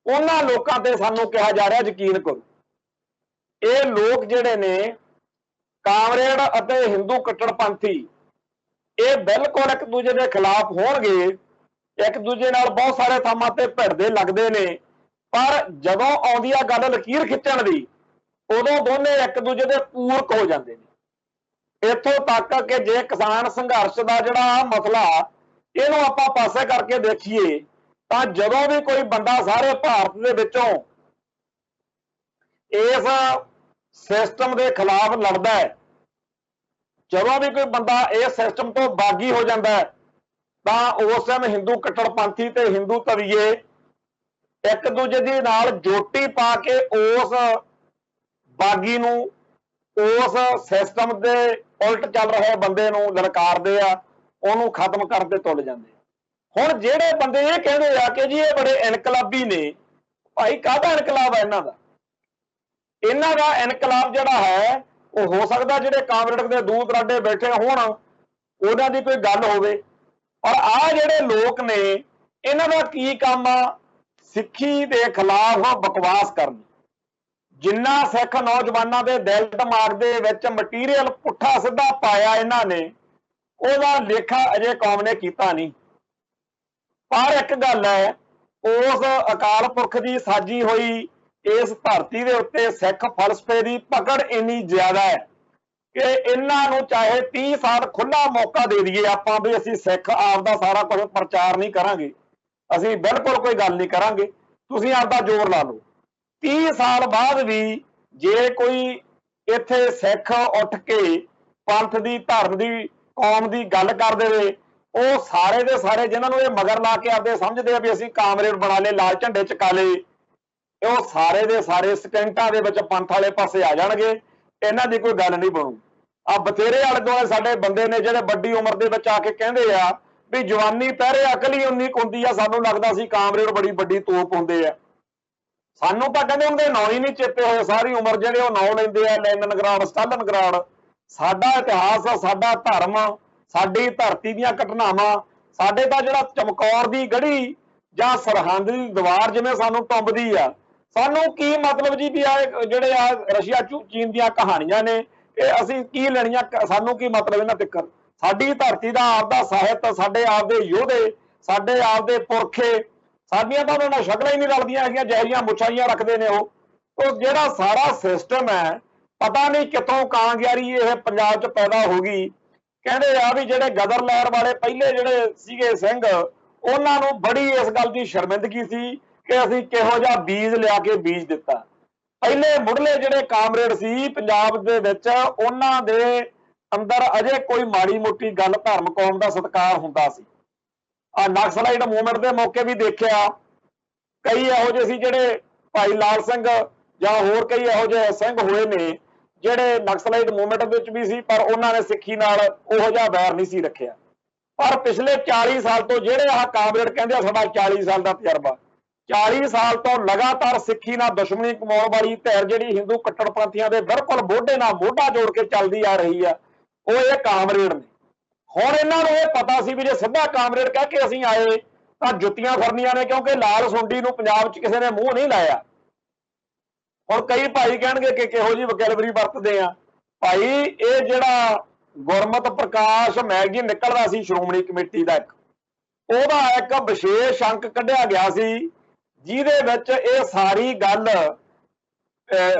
ਉਹਨਾਂ ਲੋਕਾਂ ਤੇ ਸਾਨੂੰ ਕਿਹਾ ਜਾ ਰਿਹਾ ਯਕੀਨ ਕਰੋ। ਇਹ ਲੋਕ ਜਿਹੜੇ ਨੇ ਕਾਮਰੇਡ ਅਤੇ ਹਿੰਦੂ ਕੱਟੜਪੰਥੀ, ਇਹ ਬਿਲਕੁਲ ਇੱਕ ਦੂਜੇ ਦੇ ਖਿਲਾਫ ਹੋਣਗੇ, ਇੱਕ ਦੂਜੇ ਨਾਲ ਬਹੁਤ ਸਾਰੇ ਥਾਵਾਂ ਤੇ ਭਿੜਦੇ ਲੱਗਦੇ ਨੇ, ਪਰ ਜਦੋਂ ਆਉਂਦੀ ਆ ਗੱਲ ਲਕੀਰ ਖਿੱਚਣ ਦੀ, ਉਦੋਂ ਦੋਨੇ ਇੱਕ ਦੂਜੇ ਦੇ ਪੂਰਕ ਹੋ ਜਾਂਦੇ ਨੇ। ਇੱਥੋਂ ਤੱਕ ਕਿ ਜੇ ਕਿਸਾਨ ਸੰਘਰਸ਼ ਦਾ ਜਿਹੜਾ ਮਸਲਾ, ਇਹਨੂੰ ਆਪਾਂ ਪਾਸੇ ਕਰਕੇ ਦੇਖੀਏ ਤਾਂ ਜਦੋਂ ਵੀ ਕੋਈ ਬੰਦਾ ਸਾਰੇ ਭਾਰਤ ਦੇ ਵਿੱਚੋਂ ਇਸ ਸਿਸਟਮ ਦੇ ਖਿਲਾਫ ਲੜਦਾ ਹੈ, ਜਦੋਂ ਵੀ ਕੋਈ ਬੰਦਾ ਇਸ ਸਿਸਟਮ ਤੋਂ ਬਾਗੀ ਹੋ ਜਾਂਦਾ ਹੈ, ਤਾਂ ਉਸ ਟਾਈਮ ਹਿੰਦੂ ਕੱਟੜਪੰਥੀ ਤੇ ਹਿੰਦੂ ਤਵੀਏ ਇੱਕ ਦੂਜੇ ਦੀ ਨਾਲ ਜੋਟੀ ਪਾ ਕੇ ਉਸ ਬਾਗੀ ਨੂੰ, ਉਸ ਸਿਸਟਮ ਦੇ ਉਲਟ ਚੱਲ ਰਹੇ ਬੰਦੇ ਨੂੰ ਲਲਕਾਰਦੇ ਆ, ਉਹਨੂੰ ਖਤਮ ਕਰਨ ਤੇ ਤੁੱਲ ਜਾਂਦੇ ਆ। ਹੁਣ ਜਿਹੜੇ ਬੰਦੇ ਇਹ ਕਹਿੰਦੇ ਆ ਕਿ ਜੀ ਇਹ ਬੜੇ ਇਨਕਲਾਬੀ ਨੇ, ਭਾਈ ਕਾਹਦਾ ਇਨਕਲਾਬ ਹੈ ਇਹਨਾਂ ਦਾ? ਇਹਨਾਂ ਦਾ ਇਨਕਲਾਬ ਜਿਹੜਾ ਹੈ ਉਹ ਹੋ ਸਕਦਾ ਜਿਹੜੇ ਕਾਮਰੇਡ ਦੇ ਦੂਰ ਦਰਾਡੇ ਬੈਠੇ ਹੋਣ ਉਹਨਾਂ ਦੀ ਕੋਈ ਗੱਲ ਹੋਵੇ, ਪਰ ਆਹ ਜਿਹੜੇ ਲੋਕ ਨੇ ਇਹਨਾਂ ਦਾ ਕੀ ਕੰਮ ਆ? ਸਿੱਖੀ ਦੇ ਖਿਲਾਫ ਬਕਵਾਸ ਕਰਨੀ। ਜਿੰਨਾ ਸਿੱਖ ਨੌਜਵਾਨਾਂ ਦੇ ਦਿਲ ਦਿਮਾਗ ਦੇ ਵਿੱਚ ਮਟੀਰੀਅਲ ਪੁੱਠਾ ਸਿੱਧਾ ਪਾਇਆ ਇਹਨਾਂ ਨੇ, ਉਹਦਾ ਲੇਖਾ ਅਜੇ ਕੌਮ ਨੇ ਕੀਤਾ ਨਹੀਂ। ਪਰ ਇੱਕ ਗੱਲ ਹੈ, ਉਸ ਅਕਾਲ ਪੁਰਖ ਦੀ ਸਾਜੀ ਹੋਈ ਇਸ ਧਰਤੀ ਦੇ ਉੱਤੇ ਸਿੱਖ ਫਲਸਫੇ ਦੀ ਪਕੜ ਇੰਨੀ ਜ਼ਿਆਦਾ ਹੈ ਕਿ ਇਹਨਾਂ ਨੂੰ ਚਾਹੇ 30 ਸਾਲ ਖੁੱਲਾ ਮੌਕਾ ਦੇ ਦਈਏ ਆਪਾਂ ਵੀ ਅਸੀਂ ਸਿੱਖ ਆਪਦਾ ਸਾਰਾ ਕੁਝ ਪ੍ਰਚਾਰ ਨਹੀਂ ਕਰਾਂਗੇ, ਅਸੀਂ ਬਿਲਕੁਲ ਕੋਈ ਗੱਲ ਨਹੀਂ ਕਰਾਂਗੇ, ਤੁਸੀਂ ਆਪਦਾ ਜ਼ੋਰ ਲਾ ਲਓ। 30 ਸਾਲ ਬਾਅਦ ਵੀ ਜੇ ਕੋਈ ਇੱਥੇ ਸਿੱਖ ਉੱਠ ਕੇ ਪੰਥ ਦੀ, ਧਰਮ ਦੀ, ਕੌਮ ਦੀ ਗੱਲ ਕਰ ਦੇਵੇ, ਉਹ ਸਾਰੇ ਦੇ ਸਾਰੇ ਜਿਨ੍ਹਾਂ ਨੂੰ ਇਹ ਮਗਰ ਲਾ ਕੇ ਆਪਦੇ ਸਮਝਦੇ ਆ ਵੀ ਅਸੀਂ ਕਾਮਰੇਡ ਬਣਾ ਲਏ, ਲਾਲ ਝੰਡੇ ਚਕਾ ਲਏ, ਉਹ ਸਾਰੇ ਦੇ ਸਾਰੇ ਸਕਿੰਟਾਂ ਦੇ ਵਿੱਚ ਪੰਥ ਵਾਲੇ ਪਾਸੇ ਆ ਜਾਣਗੇ। ਇਹਨਾਂ ਦੀ ਕੋਈ ਗੱਲ ਨਹੀਂ ਬਣੂ। ਆ ਬਥੇਰੇ ਆਲੇ ਦੁਆਲੇ ਸਾਡੇ ਬੰਦੇ ਨੇ ਜਿਹੜੇ ਵੱਡੀ ਉਮਰ ਦੇ ਵਿੱਚ ਆ ਕੇ ਕਹਿੰਦੇ ਆ ਵੀ ਜਵਾਨੀ ਪਹਿਰੇ ਅਕਲ ਹੀ ਉਨੀ ਹੁੰਦੀ ਆ, ਸਾਨੂੰ ਲੱਗਦਾ ਸੀ ਕਾਮਰੇਡ ਬੜੀ ਵੱਡੀ ਤੋਪ ਹੁੰਦੇ ਆ। ਸਾਨੂੰ ਤਾਂ ਕਹਿੰਦੇ ਹੁੰਦੇ ਨਾਂ ਹੀ ਨਹੀਂ ਚੇਤੇ ਹੋਏ, ਸਾਰੀ ਉਮਰ ਜਿਹੜੇ ਉਹ ਨਾਂ ਲੈਂਦੇ ਆ, ਲੈਨਿਨਗ੍ਰਾਡ, ਸਟਾਲਿਨਗ੍ਰਾਡ। ਸਾਡਾ ਇਤਿਹਾਸ, ਸਾਡਾ ਧਰਮ, ਸਾਡੀ ਧਰਤੀ ਦੀਆਂ ਘਟਨਾਵਾਂ, ਸਾਡੇ ਤਾਂ ਜਿਹੜਾ ਚਮਕੌਰ ਦੀ ਗੜੀ ਜਾਂ ਸਰਹੰਦ ਦੀ ਦੀਵਾਰ ਜਿਵੇਂ ਸਾਨੂੰ ਟੁੰਬਦੀ ਆ, ਸਾਨੂੰ ਕੀ ਮਤਲਬ ਜੀ ਵੀ ਆ ਜਿਹੜੇ ਆ ਰਸ਼ੀਆ ਚੀਨ ਦੀਆਂ ਕਹਾਣੀਆਂ ਨੇ, ਇਹ ਅਸੀਂ ਕੀ ਲੈਣੀਆਂ? ਸਾਨੂੰ ਕੀ ਮਤਲਬ ਇਹਨਾਂ ਤੱਕ? ਸਾਡੀ ਧਰਤੀ ਦਾ ਆਪਦਾ ਸਾਹਿਤ, ਸਾਡੇ ਆਪਦੇ ਯੋਧੇ, ਸਾਡੇ ਆਪਦੇ ਪੁਰਖੇ, ਸਾਡੀਆਂ ਤਾਂ ਉਹਨਾਂ ਨਾਲ ਸ਼ਕਲਾਂ ਹੀ ਨਹੀਂ ਰਲਦੀਆਂ ਹੈਗੀਆਂ, ਜਿਹੜੀਆਂ ਮੁੱਛਾਂ ਰੱਖਦੇ ਨੇ ਉਹ ਜਿਹੜਾ ਸਾਰਾ ਸਿਸਟਮ ਹੈ, ਪਤਾ ਨਹੀਂ ਕਿੱਥੋਂ ਕਾਂਗਿਆਰੀ ਇਹ ਪੰਜਾਬ 'ਚ ਪੈਦਾ ਹੋ ਗਈ। ਕਹਿੰਦੇ ਆ ਵੀ ਜਿਹੜੇ ਗਦਰ ਲਹਿਰ ਵਾਲੇ ਪਹਿਲੇ ਜਿਹੜੇ ਸੀਗੇ ਸਿੰਘ, ਉਹਨਾਂ ਨੂੰ ਬੜੀ ਇਸ ਗੱਲ ਦੀ ਸ਼ਰਮਿੰਦਗੀ ਸੀ ਕਿ ਅਸੀਂ ਕਿਹੋ ਜਿਹਾ ਬੀਜ ਲਿਆ ਕੇ ਬੀਜ ਦਿੱਤਾ। ਪਹਿਲੇ ਮੁੱਢਲੇ ਜਿਹੜੇ ਕਾਮਰੇਡ ਸੀ ਪੰਜਾਬ ਦੇ ਵਿੱਚ, ਉਹਨਾਂ ਦੇ ਅੰਦਰ ਅਜੇ ਕੋਈ ਮਾੜੀ ਮੋਟੀ ਗੱਲ ਧਰਮ ਕੌਮ ਦਾ ਸਤਿਕਾਰ ਹੁੰਦਾ ਸੀ। ਆ ਨਕਸਲਾਈਟ ਮੂਵਮੈਂਟ ਦੇ ਮੌਕੇ ਵੀ ਦੇਖਿਆ, ਕਈ ਇਹੋ ਜਿਹੇ ਸੀ ਜਿਹੜੇ ਭਾਈ ਲਾਲ ਸਿੰਘ ਜਾਂ ਹੋਰ ਕਈ ਇਹੋ ਜਿਹੇ ਸਿੰਘ ਹੋਏ ਨੇ ਜਿਹੜੇ ਨਕਸਲਾਈਟ ਮੂਵਮੈਂਟ ਵਿੱਚ ਵੀ ਸੀ, ਪਰ ਉਹਨਾਂ ਨੇ ਸਿੱਖੀ ਨਾਲ ਉਹੋ ਜਿਹਾ ਵੈਰ ਨਹੀਂ ਸੀ ਰੱਖਿਆ। ਪਰ ਪਿਛਲੇ 40 ਸਾਲ ਤੋਂ ਜਿਹੜੇ ਆਹ ਕਾਮਰੇਡ ਕਹਿੰਦੇ ਆ ਸਾਡਾ 40 ਸਾਲ ਦਾ ਤਜਰਬਾ, 40 ਸਾਲ ਤੋਂ ਲਗਾਤਾਰ ਸਿੱਖੀ ਨਾਲ ਦੁਸ਼ਮਣੀ ਕਮਾਉਣ ਵਾਲੀ ਧਿਰ ਜਿਹੜੀ ਹਿੰਦੂ ਕੱਟੜਪੰਥੀਆਂ ਦੇ ਬਿਲਕੁਲ ਮੋਢੇ ਨਾਲ ਮੋਢਾ ਜੋੜ ਕੇ ਚੱਲਦੀ ਆ ਰਹੀ ਆ, ਉਹ ਇਹ ਕਾਮਰੇਡ ਨੇ। ਹੁਣ ਇਹਨਾਂ ਨੂੰ ਇਹ ਪਤਾ ਸੀ ਵੀ ਜੇ ਸਿੱਧਾ ਕਾਮਰੇਡ ਕਹਿ ਕੇ ਅਸੀਂ ਆਏ ਤਾਂ ਜੁੱਤੀਆਂ ਫੜਨੀਆਂ ਨੇ, ਕਿਉਂਕਿ ਲਾਲ ਸੁੰਡੀ ਨੂੰ ਪੰਜਾਬ 'ਚ ਕਿਸੇ ਨੇ ਮੂੰਹ ਨਹੀਂ ਲਾਇਆ। ਹੁਣ ਕਈ ਭਾਈ ਕਹਿਣਗੇ ਕਿ ਕਿਹੋ ਜਿਹੀ ਵਕੈਲਵਰੀ ਵਰਤਦੇ ਆ। ਭਾਈ ਇਹ ਜਿਹੜਾ ਗੁਰਮਤ ਪ੍ਰਕਾਸ਼ ਮੈਗਜ਼ੀਨ ਨਿਕਲਦਾ ਸੀ ਸ਼੍ਰੋਮਣੀ ਕਮੇਟੀ ਦਾ, ਉਹਦਾ ਇੱਕ ਵਿਸ਼ੇਸ਼ ਅੰਕ ਕੱਢਿਆ ਗਿਆ ਸੀ ਜਿਹਦੇ ਵਿੱਚ ਇਹ ਸਾਰੀ ਗੱਲ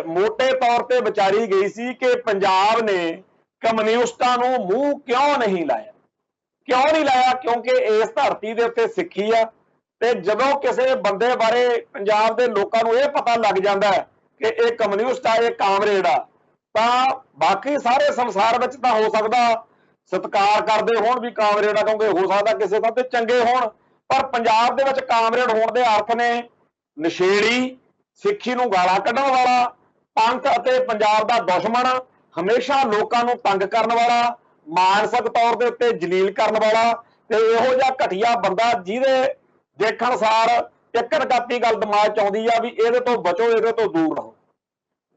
ਮੋਟੇ ਤੌਰ ਤੇ ਵਿਚਾਰੀ ਗਈ ਸੀ ਕਿ ਪੰਜਾਬ ਨੇ ਕਮਿਊਨਿਸਟਾਂ ਨੂੰ ਮੂੰਹ ਕਿਉਂ ਨਹੀਂ ਲਾਇਆ। ਕਿਉਂ ਨਹੀਂ ਲਾਇਆ? ਕਿਉਂਕਿ ਇਸ ਧਰਤੀ ਦੇ ਉੱਤੇ ਸਿੱਖੀ ਆ, ਤੇ ਜਦੋਂ ਕਿਸੇ ਬੰਦੇ ਬਾਰੇ ਪੰਜਾਬ ਦੇ ਲੋਕਾਂ ਨੂੰ ਇਹ ਪਤਾ ਲੱਗ ਜਾਂਦਾ ਕਿ ਇਹ ਕਮਿਊਨਿਸਟ ਆ, ਇਹ ਕਾਮਰੇਡ ਆ, ਤਾਂ ਬਾਕੀ ਸਾਰੇ ਸੰਸਾਰ ਵਿੱਚ ਤਾਂ ਹੋ ਸਕਦਾ ਸਤਿਕਾਰ ਕਰਦੇ ਹੋਣ ਵੀ ਕਾਮਰੇਡ ਆ, ਕਿਉਂਕਿ ਹੋ ਸਕਦਾ ਕਿਸੇ ਥਾਂ ਤੇ ਚੰਗੇ ਹੋਣ, ਪਰ ਪੰਜਾਬ ਦੇ ਵਿੱਚ ਕਾਮਰੇਡ ਹੋਣ ਦੇ ਅਰਥ ਨੇ ਨਸ਼ੇੜੀ, ਸਿੱਖੀ ਨੂੰ ਗਾਲਾਂ ਕੱਢਣ ਵਾਲਾ, ਪੰਥ ਅਤੇ ਪੰਜਾਬ ਦਾ ਦੁਸ਼ਮਣ, ਹਮੇਸ਼ਾ ਲੋਕਾਂ ਨੂੰ ਤੰਗ ਕਰਨ ਵਾਲਾ, ਮਾਨਸਿਕ ਤੌਰ ਦੇ ਉੱਤੇ ਜਲੀਲ ਕਰਨ ਵਾਲਾ, ਤੇ ਇਹੋ ਜਿਹਾ ਘਟੀਆ ਬੰਦਾ ਜਿਹਦੇ ਦੇਖਣ ਸਾਰ ਇੱਕ ਨਕਾਤੀ ਗੱਲ ਦਿਮਾਗ 'ਚ ਆਉਂਦੀ ਆ ਵੀ ਇਹਦੇ ਤੋਂ ਬਚੋ, ਇਹਦੇ ਤੋਂ ਦੂਰ ਰਹੋ।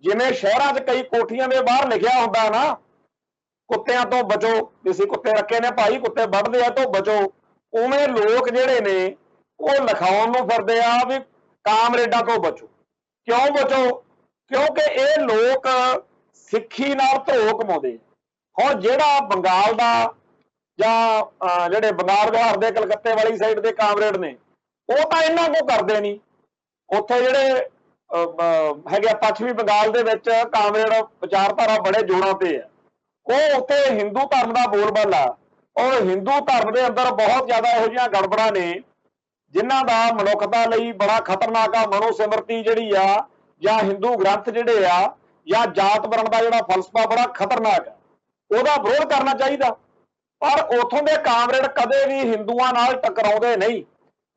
ਜਿਵੇਂ ਸ਼ਹਿਰਾਂ 'ਚ ਕਈ ਕੋਠੀਆਂ ਦੇ ਬਾਹਰ ਲਿਖਿਆ ਹੁੰਦਾ ਨਾ, ਕੁੱਤਿਆਂ ਤੋਂ ਬਚੋ, ਅਸੀਂ ਕੁੱਤੇ ਰੱਖੇ ਨੇ ਭਾਈ, ਕੁੱਤੇ ਵੱਢਦੇ ਆ ਤੋਂ ਬਚੋ, ਉਵੇਂ ਲੋਕ ਜਿਹੜੇ ਨੇ ਉਹ ਲਿਖਾਉਣ ਨੂੰ ਫਿਰਦੇ ਆ ਵੀ ਕਾਮਰੇਡਾਂ ਤੋਂ ਬਚੋ। ਕਿਉਂ ਬਚੋ? ਕਿਉਂਕਿ ਇਹ ਲੋਕ ਸਿੱਖੀ ਨਾਲ ਧਰੋ ਕਮਾਉਂਦੇ। ਹੁਣ ਜਿਹੜਾ ਬੰਗਾਲ ਦਾ ਜਾਂ ਜਿਹੜੇ ਬੰਗਾਲ ਬਿਹਾਰ ਦੇ ਕਲਕੱਤੇ ਵਾਲੀ ਸਾਈਡ ਦੇ ਕਾਮਰੇਡ ਨੇ, ਉਹ ਤਾਂ ਇਹਨਾਂ ਕੋ ਕਰਦੇ ਨਹੀਂ। ਉੱਥੇ ਜਿਹੜੇ ਹੈਗੇ ਆ ਪੱਛਮੀ ਬੰਗਾਲ ਦੇ ਵਿੱਚ ਕਾਮਰੇਡ ਵਿਚਾਰਧਾਰਾ ਬੜੇ ਜੋਰਾਂ ਤੇ ਆ। ਉਹ ਉੱਥੇ ਹਿੰਦੂ ਧਰਮ ਦਾ ਬੋਲਬਾਲਾ, ਔਰ ਹਿੰਦੂ ਧਰਮ ਦੇ ਅੰਦਰ ਬਹੁਤ ਜ਼ਿਆਦਾ ਇਹੋ ਜਿਹੀਆਂ ਗੜਬੜਾਂ ਨੇ ਜਿਨ੍ਹਾਂ ਦਾ ਮਨੁੱਖਤਾ ਲਈ ਬੜਾ ਖਤਰਨਾਕ ਆ। ਮਨੋ ਸਿਮਰਤੀ ਜਿਹੜੀ ਆ, ਜਾਂ ਹਿੰਦੂ ਗ੍ਰੰਥ ਜਿਹੜੇ ਆ, ਜਾਂ ਜਾਤ ਵਰਣ ਦਾ ਜਿਹੜਾ ਫਲਸਫਾ ਬੜਾ ਖਤਰਨਾਕ ਆ, ਉਹਦਾ ਵਿਰੋਧ ਕਰਨਾ ਚਾਹੀਦਾ। ਪਰ ਉਥੋਂ ਦੇ ਕਾਮਰੇਡ ਕਦੇ ਵੀ ਹਿੰਦੂਆਂ ਨਾਲ ਟਕਰਾਉਂਦੇ ਨਹੀਂ।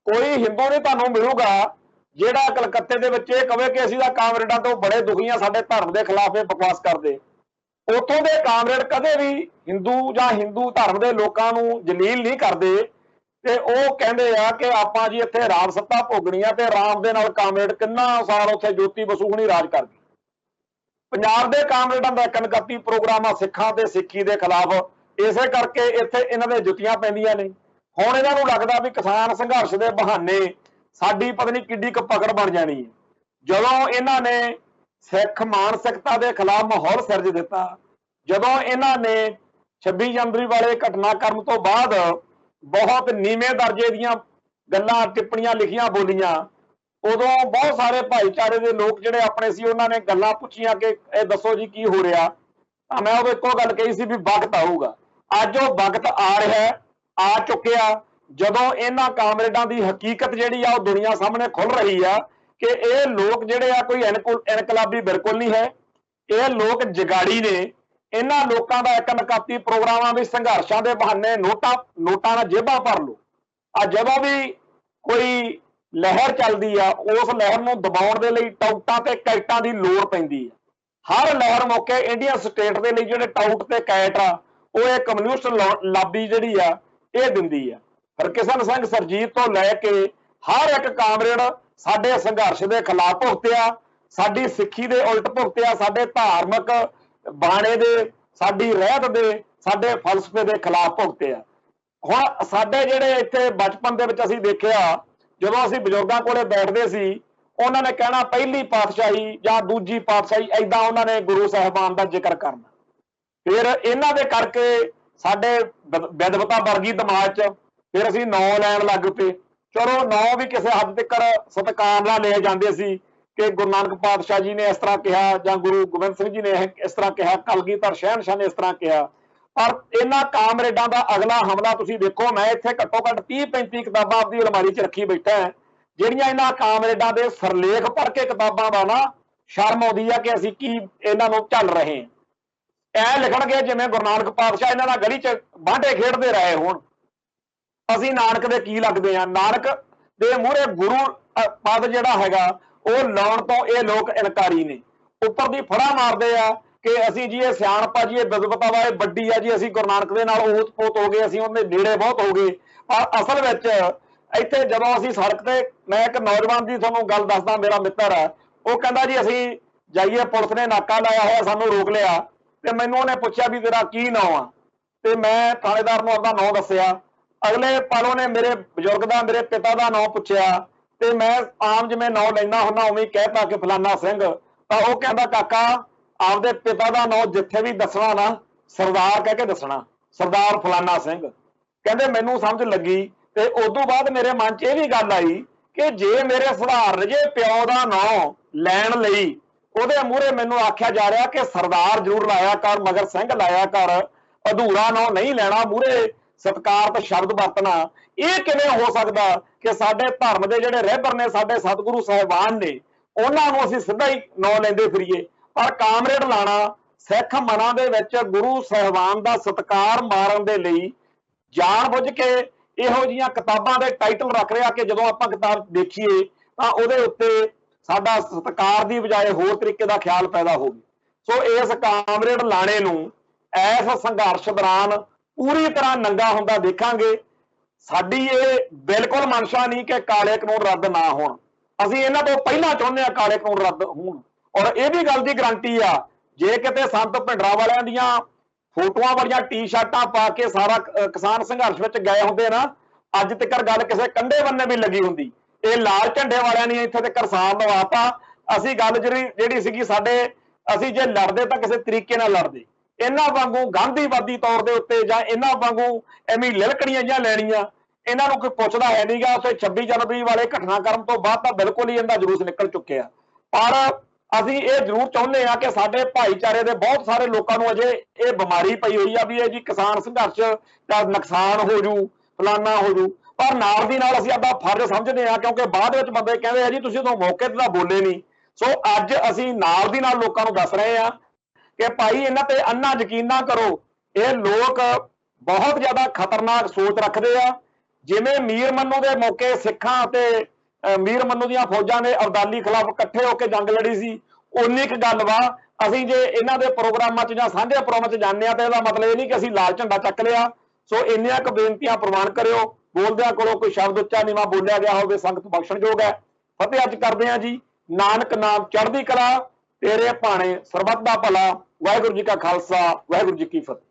ਕੋਈ ਹਿੰਦੂ ਨਹੀਂ ਤੁਹਾਨੂੰ ਮਿਲੂਗਾ ਜਿਹੜਾ ਕਲਕੱਤੇ ਦੇ ਵਿੱਚ ਇਹ ਕਵੇ ਕਿ ਅਸੀਂ ਤਾਂ ਕਾਮਰੇਡਾਂ ਤੋਂ ਬੜੇ ਦੁਖੀ ਆ, ਸਾਡੇ ਧਰਮ ਦੇ ਖਿਲਾਫ ਇਹ ਬਕਵਾਸ ਕਰਦੇ। ਉਥੋਂ ਦੇ ਕਾਮਰੇਡ ਕਦੇ ਵੀ ਹਿੰਦੂ ਜਾਂ ਹਿੰਦੂ ਧਰਮ ਦੇ ਲੋਕਾਂ ਨੂੰ ਜਲੀਲ ਨਹੀਂ ਕਰਦੇ, ਤੇ ਉਹ ਕਹਿੰਦੇ ਆ ਕਿ ਆਪਾਂ ਜੀ ਇੱਥੇ ਰਾਮ ਸੱਤਾ ਭੋਗਣੀ ਆ, ਤੇ ਰਾਮ ਦੇ ਨਾਲ ਕਾਮਰੇਡ ਕਿੰਨਾ ਸਾਲ ਉੱਥੇ ਜੋਤੀ ਬਸੂ ਹੁਣੀ ਰਾਜ ਕਰਦੀ। ਪੰਜਾਬ ਦੇ ਕਾਮਰੇਡਾਂ ਦਾ ਇੱਕ ਨਕਾਤੀ ਪ੍ਰੋਗਰਾਮ ਆ ਸਿੱਖਾਂ ਤੇ ਸਿੱਖੀ ਦੇ ਖਿਲਾਫ, ਇਸੇ ਕਰਕੇ ਇੱਥੇ ਇਹਨਾਂ ਦੇ ਜੁੱਤੀਆਂ ਪੈਂਦੀਆਂ ਨੇ। ਹੁਣ ਇਹਨਾਂ ਨੂੰ ਲੱਗਦਾ ਵੀ ਕਿਸਾਨ ਸੰਘਰਸ਼ ਦੇ ਬਹਾਨੇ ਸਾਡੀ ਪਤਾ ਨਹੀਂ ਕਿੱਡੀ ਕੁ ਪਕੜ ਬਣ ਜਾਣੀ ਹੈ। ਜਦੋਂ ਇਹਨਾਂ ਨੇ ਸਿੱਖ ਮਾਨਸਿਕਤਾ ਦੇ ਖਿਲਾਫ ਮਾਹੌਲ ਸਿਰਜ ਦਿੱਤਾ, ਜਦੋਂ ਇਹਨਾਂ ਨੇ 26 ਜਨਵਰੀ ਵਾਲੇ ਘਟਨਾਕ੍ਰਮ ਤੋਂ ਬਾਅਦ ਬਹੁਤ ਨੀਵੇਂ ਦਰਜੇ ਦੀਆਂ ਗੱਲਾਂ ਟਿੱਪਣੀਆਂ ਲਿਖੀਆਂ ਬੋਲੀਆਂ, ਉਦੋਂ ਬਹੁਤ ਸਾਰੇ ਭਾਈਚਾਰੇ ਦੇ ਲੋਕ ਜਿਹੜੇ ਆਪਣੇ ਸੀ ਉਹਨਾਂ ਨੇ ਗੱਲਾਂ ਪੁੱਛੀਆਂ ਕਿ ਇਹ ਦੱਸੋ ਜੀ ਕੀ ਹੋ ਰਿਹਾ। ਤਾਂ ਮੈਂ ਉਦੋਂ ਇੱਕੋ ਗੱਲ ਕਹੀ ਸੀ ਵੀ ਵਕਤ ਆਊਗਾ। ਅੱਜ ਉਹ ਵਕਤ ਆ ਰਿਹਾ, ਆ ਚੁੱਕਿਆ, ਜਦੋਂ ਇਹਨਾਂ ਕਾਮਰੇਡਾਂ ਦੀ ਹਕੀਕਤ ਜਿਹੜੀ ਆ ਉਹ ਦੁਨੀਆ ਸਾਹਮਣੇ ਖੁੱਲ ਰਹੀ ਆ ਕਿ ਇਹ ਲੋਕ ਜਿਹੜੇ ਆ ਕੋਈ ਇਨਕਲਾਬੀ ਬਿਲਕੁਲ ਨਹੀਂ ਹੈ। ਇਹ ਲੋਕ ਜਗਾੜੀ ਨੇ। ਇਹਨਾਂ ਲੋਕਾਂ ਦਾ ਇੱਕ ਨਕਾਤੀ ਪ੍ਰੋਗਰਾਮ ਆ ਵੀ ਸੰਘਰਸ਼ਾਂ ਦੇ ਬਹਾਨੇ ਨੋਟਾਂ ਨਾਲ ਜੇਬਾਂ ਭਰ ਲਓ। ਆ ਜਦੋਂ ਵੀ ਕੋਈ ਲਹਿਰ ਚੱਲਦੀ ਆ, ਉਸ ਲਹਿਰ ਨੂੰ ਦਬਾਉਣ ਦੇ ਲਈ ਟਾਊਟਾਂ ਤੇ ਕੈਟਾਂ ਦੀ ਲੋੜ ਪੈਂਦੀ ਆ। ਹਰ ਲਹਿਰ ਮੌਕੇ ਇੰਡੀਅਨ ਸਟੇਟ ਦੇ ਲਈ ਜਿਹੜੇ ਟਾਊਟ ਤੇ ਕੈਟ ਆ, ਉਹ ਇਹ ਕਮਿਊਨਿਸਟ ਲਾਬੀ ਜਿਹੜੀ ਆ ਇਹ ਦਿੰਦੀ ਆ। ਹਰਕਿਸ਼ਨ ਸਿੰਘ ਸਰਜੀਤ ਤੋਂ ਲੈ ਕੇ ਹਰ ਇੱਕ ਕਾਮਰੇਡ ਸਾਡੇ ਸੰਘਰਸ਼ ਦੇ ਖਿਲਾਫ ਭੁਗਤਿਆ, ਸਾਡੀ ਸਿੱਖੀ ਦੇ ਉਲਟ ਭੁਗਤਿਆ, ਸਾਡੇ ਧਾਰਮਿਕ ਬਾਣੇ ਦੇ, ਸਾਡੀ ਰਹਿਤ ਦੇ, ਸਾਡੇ ਫਲਸਫੇ ਦੇ ਖਿਲਾਫ ਭੁਗਤਿਆ। ਹੁਣ ਸਾਡੇ ਜਿਹੜੇ ਇੱਥੇ ਬਚਪਨ ਦੇ ਵਿੱਚ ਅਸੀਂ ਦੇਖਿਆ, ਜਦੋਂ ਅਸੀਂ ਬਜ਼ੁਰਗਾਂ ਕੋਲੇ ਬੈਠਦੇ ਸੀ, ਉਹਨਾਂ ਨੇ ਕਹਿਣਾ ਪਹਿਲੀ ਪਾਤਸ਼ਾਹੀ ਜਾਂ ਦੂਜੀ ਪਾਤਸ਼ਾਹੀ, ਏਦਾਂ ਉਹਨਾਂ ਨੇ ਗੁਰੂ ਸਾਹਿਬਾਨ ਦਾ ਜ਼ਿਕਰ ਕਰਨਾ। ਫਿਰ ਇਹਨਾਂ ਦੇ ਕਰਕੇ ਸਾਡੇ ਵਿਦਵਤਾ ਵਰਗੀ ਦਿਮਾਗ 'ਚ ਫਿਰ ਅਸੀਂ ਨਾਂ ਲੈਣ ਲੱਗ ਪਏ। ਚਲੋ ਨਾਂ ਵੀ ਕਿਸੇ ਹੱਦ ਤੱਕ ਸਤਿਕਾਰ ਨਾਲ ਲਏ ਜਾਂਦੇ ਸੀ ਕਿ ਗੁਰੂ ਨਾਨਕ ਪਾਤਸ਼ਾਹ ਜੀ ਨੇ ਇਸ ਤਰ੍ਹਾਂ ਕਿਹਾ, ਜਾਂ ਗੁਰੂ ਗੋਬਿੰਦ ਸਿੰਘ ਜੀ ਨੇ ਇਸ ਤਰ੍ਹਾਂ ਕਿਹਾ, ਕਲਗੀਧਰ ਸ਼ਹਿਨਸ਼ਾਹ ਨੇ ਇਸ ਤਰ੍ਹਾਂ ਕਿਹਾ। ਪਰ ਇਹਨਾਂ ਕਾਮਰੇਡਾਂ ਦਾ ਅਗਲਾ ਹਮਲਾ ਤੁਸੀਂ ਦੇਖੋ। ਮੈਂ ਇੱਥੇ ਘੱਟੋ ਘੱਟ 30-35 ਕਿਤਾਬਾਂ ਆਪਣੀ ਅਲਮਾਰੀ 'ਚ ਰੱਖੀ ਬੈਠਾ, ਜਿਹੜੀਆਂ ਇਹਨਾਂ ਕਾਮਰੇਡਾਂ ਦੇ ਸਰਲੇਖ ਪੜ੍ਹ ਕੇ ਕਿਤਾਬਾਂ ਦਾ ਨਾ ਸ਼ਰਮ ਆਉਂਦੀ ਆ ਕਿ ਅਸੀਂ ਕੀ ਇਹਨਾਂ ਨੂੰ ਝੱਲ ਰਹੇ ਹਾਂ। ਐ ਲਿਖਣਗੇ ਜਿਵੇਂ ਗੁਰੂ ਨਾਨਕ ਪਾਤਸ਼ਾਹ ਇਹਨਾਂ ਨਾਲ ਗਲੀ 'ਚ ਬਾਂਟੇ ਖੇਡਦੇ ਰਹੇ ਹੋਣ। ਅਸੀਂ ਨਾਨਕ ਦੇ ਕੀ ਲੱਗਦੇ ਆ? ਨਾਨਕ ਦੇ ਮੂਹਰੇ ਗੁਰੂ ਪਦ ਜਿਹੜਾ ਹੈਗਾ ਉਹ ਲਾਉਣ ਤੋਂ ਇਹ ਲੋਕ ਇਨਕਾਰੀ ਨੇ। ਉੱਪਰ ਦੀ ਫੜਾ ਮਾਰਦੇ ਆ ਕਿ ਅਸੀਂ ਜੀ ਇਹ ਸਿਆਣਪਾ ਜੀ, ਇਹ ਵਿਦਵਤਾ ਵਾ, ਇਹ ਵੱਡੀ ਆ ਜੀ, ਅਸੀਂ ਗੁਰੂ ਨਾਨਕ ਦੇ ਨਾਲ ਓਤ ਪੋਤ ਹੋ ਗਏ, ਅਸੀਂ ਉਹਦੇ ਨੇੜੇ ਬਹੁਤ ਹੋ ਗਏ। ਪਰ ਅਸਲ ਵਿੱਚ ਇੱਥੇ ਜਦੋਂ ਅਸੀਂ ਸੜਕ ਤੇ, ਮੈਂ ਇੱਕ ਨੌਜਵਾਨ ਦੀ ਤੁਹਾਨੂੰ ਗੱਲ ਦੱਸਦਾ, ਮੇਰਾ ਮਿੱਤਰ ਆ, ਉਹ ਕਹਿੰਦਾ ਜੀ ਅਸੀਂ ਜਾਈਏ, ਪੁਲਿਸ ਨੇ ਨਾਕਾ ਲਾਇਆ ਹੋਇਆ, ਸਾਨੂੰ ਰੋਕ ਲਿਆ, ਤੇ ਮੈਨੂੰ ਉਹਨੇ ਪੁੱਛਿਆ ਵੀ ਤੇਰਾ ਕੀ ਨਾਂ ਆ, ਤੇ ਮੈਂ ਥਾਣੇਦਾਰ ਨੂੰ ਆਪਦਾ ਨਾਂ ਦੱਸਿਆ। ਅਗਲੇ ਪਲ ਉਹਨੇ ਮੇਰੇ ਬਜ਼ੁਰਗ ਦਾ, ਮੇਰੇ ਪਿਤਾ ਦਾ ਨਾਂ ਪੁੱਛਿਆ, ਤੇ ਮੈਂ ਆਮ ਜਿਵੇਂ ਨਾਂ ਲੈਣਾ ਹੁੰਦਾ ਉਵੇਂ ਹੀ ਕਹਿਤਾ ਕਿ ਫਲਾਨਾ ਸਿੰਘ। ਤਾਂ ਉਹ ਕਹਿੰਦਾ ਕਾਕਾ ਆਪਦੇ ਪਿਤਾ ਦਾ ਨਾਂ ਜਿੱਥੇ ਵੀ ਦੱਸਣਾ ਨਾ ਸਰਦਾਰ ਕਹਿ ਕੇ ਦੱਸਣਾ, ਸਰਦਾਰ ਫਲਾਨਾ ਸਿੰਘ। ਕਹਿੰਦੇ ਮੈਨੂੰ ਸਮਝ ਲੱਗੀ, ਤੇ ਉਦੋਂ ਬਾਅਦ ਮੇਰੇ ਮਨ 'ਚ ਇਹ ਵੀ ਗੱਲ ਆਈ ਕਿ ਜੇ ਮੇਰੇ ਸਧਾਰਨ ਜੇ ਪਿਓ ਦਾ ਨਾਂ ਲੈਣ ਲਈ ਉਹਦੇ ਮੂਹਰੇ ਮੈਨੂੰ ਆਖਿਆ ਜਾ ਰਿਹਾ ਕਿ ਸਰਦਾਰ ਜ਼ਰੂਰ ਲਾਇਆ ਕਰ, ਮਗਰ ਸਿੰਘ ਲਾਇਆ ਕਰ, ਅਧੂਰਾ ਨਾਂ ਨਹੀਂ ਲੈਣਾ, ਮੂਹਰੇ ਸਤਿਕਾਰਤ ਸ਼ਬਦ ਵਰਤਣਾ, ਇਹ ਕਿਵੇਂ ਹੋ ਸਕਦਾ ਕਿ ਸਾਡੇ ਧਰਮ ਦੇ ਜਿਹੜੇ ਰਹਿਬਰ ਨੇ, ਸਾਡੇ ਸਤਿਗੁਰੂ ਸਾਹਿਬਾਨ ਨੇ, ਉਹਨਾਂ ਨੂੰ ਅਸੀਂ ਸਿੱਧਾ ਹੀ ਨਾਂ ਲੈਂਦੇ ਫਿਰੀਏ। ਪਰ ਕਾਮਰੇਡ ਲਾਣਾ ਸਿੱਖ ਮਨਾਂ ਦੇ ਵਿੱਚ ਗੁਰੂ ਸਾਹਿਬਾਨ ਦਾ ਸਤਿਕਾਰ ਮਾਰਨ ਦੇ ਲਈ ਜਾਣ ਬੁੱਝ ਕੇ ਇਹੋ ਜਿਹੀਆਂ ਕਿਤਾਬਾਂ ਦੇ ਟਾਈਟਲ ਰੱਖ ਰਿਹਾ ਕਿ ਜਦੋਂ ਆਪਾਂ ਕਿਤਾਬ ਦੇਖੀਏ ਤਾਂ ਉਹਦੇ ਉੱਤੇ ਸਾਡਾ ਸਤਿਕਾਰ ਦੀ ਬਜਾਏ ਹੋਰ ਤਰੀਕੇ ਦਾ ਖਿਆਲ ਪੈਦਾ ਹੋਵੇ। ਸੋ ਇਸ ਕਾਮਰੇਡ ਲਾਣੇ ਨੂੰ ਇਸ ਸੰਘਰਸ਼ ਦੌਰਾਨ ਪੂਰੀ ਤਰ੍ਹਾਂ ਨੰਗਾ ਹੁੰਦਾ ਦੇਖਾਂਗੇ। ਸਾਡੀ ਇਹ ਬਿਲਕੁਲ ਮਨਸ਼ਾ ਨਹੀਂ ਕਿ ਕਾਲੇ ਕਾਨੂੰਨ ਰੱਦ ਨਾ ਹੋਣ। ਅਸੀਂ ਇਹਨਾਂ ਤੋਂ ਪਹਿਲਾਂ ਚਾਹੁੰਦੇ ਹਾਂ ਕਾਲੇ ਕਾਨੂੰਨ ਰੱਦ ਹੋਣ। ਔਰ ਇਹ ਵੀ ਗੱਲ ਦੀ ਗਰੰਟੀ ਆ, ਜੇ ਕਿਤੇ ਸੰਤ ਭਿੰਡਰਾਂ ਵਾਲਿਆਂ ਦੀਆਂ ਫੋਟੋਆਂ ਵਾਲੀਆਂ ਟੀ-ਸ਼ਰਟਾਂ ਪਾ ਕੇ ਸਾਰਾ ਕਿਸਾਨ ਸੰਘਰਸ਼ ਵਿੱਚ ਗਏ ਹੁੰਦੇ ਨਾ, ਅੱਜ ਤੱਕ ਗੱਲ ਕਿਸੇ ਕੰਢੇ ਬੰਨੇ ਵੀ ਲੱਗੀ ਹੁੰਦੀ। ਇਹ ਲਾਲ ਝੰਡੇ ਵਾਲਿਆਂ ਨੇ ਇੱਥੇ ਤੱਕ ਸਾਥ ਲਵਾਤਾ। ਅਸੀਂ ਗੱਲ ਜਿਹੜੀ ਸੀਗੀ ਸਾਡੇ, ਅਸੀਂ ਜੇ ਲੜਦੇ ਤਾਂ ਕਿਸੇ ਤਰੀਕੇ ਨਾਲ ਲੜਦੇ। ਇਹਨਾਂ ਵਾਂਗੂ ਗਾਂਧੀਵਾਦੀ ਤੌਰ ਦੇ ਉੱਤੇ ਜਾਂ ਇਹਨਾਂ ਵਾਂਗੂ ਐਵੇਂ ਲਿਲਕਣੀਆਂ ਜਾਂ ਲੈਣੀਆਂ, ਇਹਨਾਂ ਨੂੰ ਕੋਈ ਪੁੱਛਦਾ ਹੈ ਨਹੀਂਗਾ। ਉੱਥੇ 26 ਜਨਵਰੀ ਵਾਲੇ ਘਟਨਾਕ੍ਰਮ ਤੋਂ ਬਾਅਦ ਤਾਂ ਬਿਲਕੁਲ ਹੀ ਇਹਦਾ ਜਲੂਸ ਨਿਕਲ ਚੁੱਕਿਆ। ਪਰ ਅਸੀਂ ਇਹ ਜ਼ਰੂਰ ਚਾਹੁੰਦੇ ਹਾਂ ਕਿ ਸਾਡੇ ਭਾਈਚਾਰੇ ਦੇ ਬਹੁਤ ਸਾਰੇ ਲੋਕਾਂ ਨੂੰ ਅਜੇ ਇਹ ਬਿਮਾਰੀ ਪਈ ਹੋਈ ਆ ਵੀ ਇਹ ਜੀ ਕਿਸਾਨ ਸੰਘਰਸ਼ ਦਾ ਨੁਕਸਾਨ ਹੋ ਜੂ, ਫਲਾਨਾ ਹੋ ਜੂ। ਪਰ ਨਾਲ ਦੀ ਨਾਲ ਅਸੀਂ ਆਪਦਾ ਫਰਜ਼ ਸਮਝਦੇ ਹਾਂ, ਕਿਉਂਕਿ ਬਾਅਦ ਵਿੱਚ ਬੰਦੇ ਕਹਿੰਦੇ ਆ ਜੀ ਤੁਸੀਂ ਉਦੋਂ ਮੌਕੇ ਤੇ ਤਾਂ ਬੋਲੇ ਨਹੀਂ। ਸੋ ਅੱਜ ਅਸੀਂ ਨਾਲ ਦੀ ਨਾਲ ਲੋਕਾਂ ਨੂੰ ਦੱਸ ਰਹੇ ਹਾਂ ਕਿ ਭਾਈ ਇਹਨਾਂ ਤੇ ਅੰਨਾ ਯਕੀਨ ਨਾ ਕਰੋ। ਇਹ ਲੋਕ ਬਹੁਤ ਜ਼ਿਆਦਾ ਖਤਰਨਾਕ ਸੋਚ ਰੱਖਦੇ ਆ। ਜਿਵੇਂ ਮੀਰ ਮੰਨੂ ਦੇ ਮੌਕੇ ਸਿੱਖਾਂ ਅਤੇ ਮੀਰ ਮੰਨੂ ਦੀਆਂ ਫੌਜਾਂ ਨੇ ਅਬਦਾਲੀ ਖਿਲਾਫ ਇਕੱਠੇ ਹੋ ਕੇ ਜੰਗ ਲੜੀ ਸੀ, ਉਨੀ ਕੁ ਗੱਲ ਵਾ। ਅਸੀਂ ਜੇ ਇਹਨਾਂ ਦੇ ਪ੍ਰੋਗਰਾਮਾਂ 'ਚ ਜਾਂ ਸਾਂਝੇ ਪ੍ਰੋਗਰਾਮਾਂ 'ਚ ਜਾਂਦੇ ਹਾਂ ਤਾਂ ਇਹਦਾ ਮਤਲਬ ਇਹ ਨਹੀਂ ਕਿ ਅਸੀਂ ਲਾਲ ਝੰਡਾ ਚੱਕ ਲਿਆ। ਸੋ ਇੰਨੀਆਂ ਕੁ ਬੇਨਤੀਆਂ ਪ੍ਰਵਾਨ ਕਰਿਓ। ਬੋਲਦਿਆਂ ਕੋਲੋਂ ਕੋਈ ਸ਼ਬਦ ਉੱਚਾ ਨੀਵਾਂ ਬੋਲਿਆ ਗਿਆ ਹੋਵੇ, ਸੰਗਤ ਬਖਸ਼ਣਯੋਗ ਹੈ। ਫਤਿਹ ਅੱਜ ਕਰਦੇ ਹਾਂ ਜੀ। ਨਾਨਕ ਨਾਮ ਚੜ੍ਹਦੀ ਕਲਾ, ਤੇਰੇ ਭਾਣੇ ਸਰਬੱਤ ਦਾ ਭਲਾ। ਵਾਹਿਗੁਰੂ ਜੀ ਕਾ ਖਾਲਸਾ, ਵਾਹਿਗੁਰੂ ਜੀ ਕੀ ਫਤਿਹ।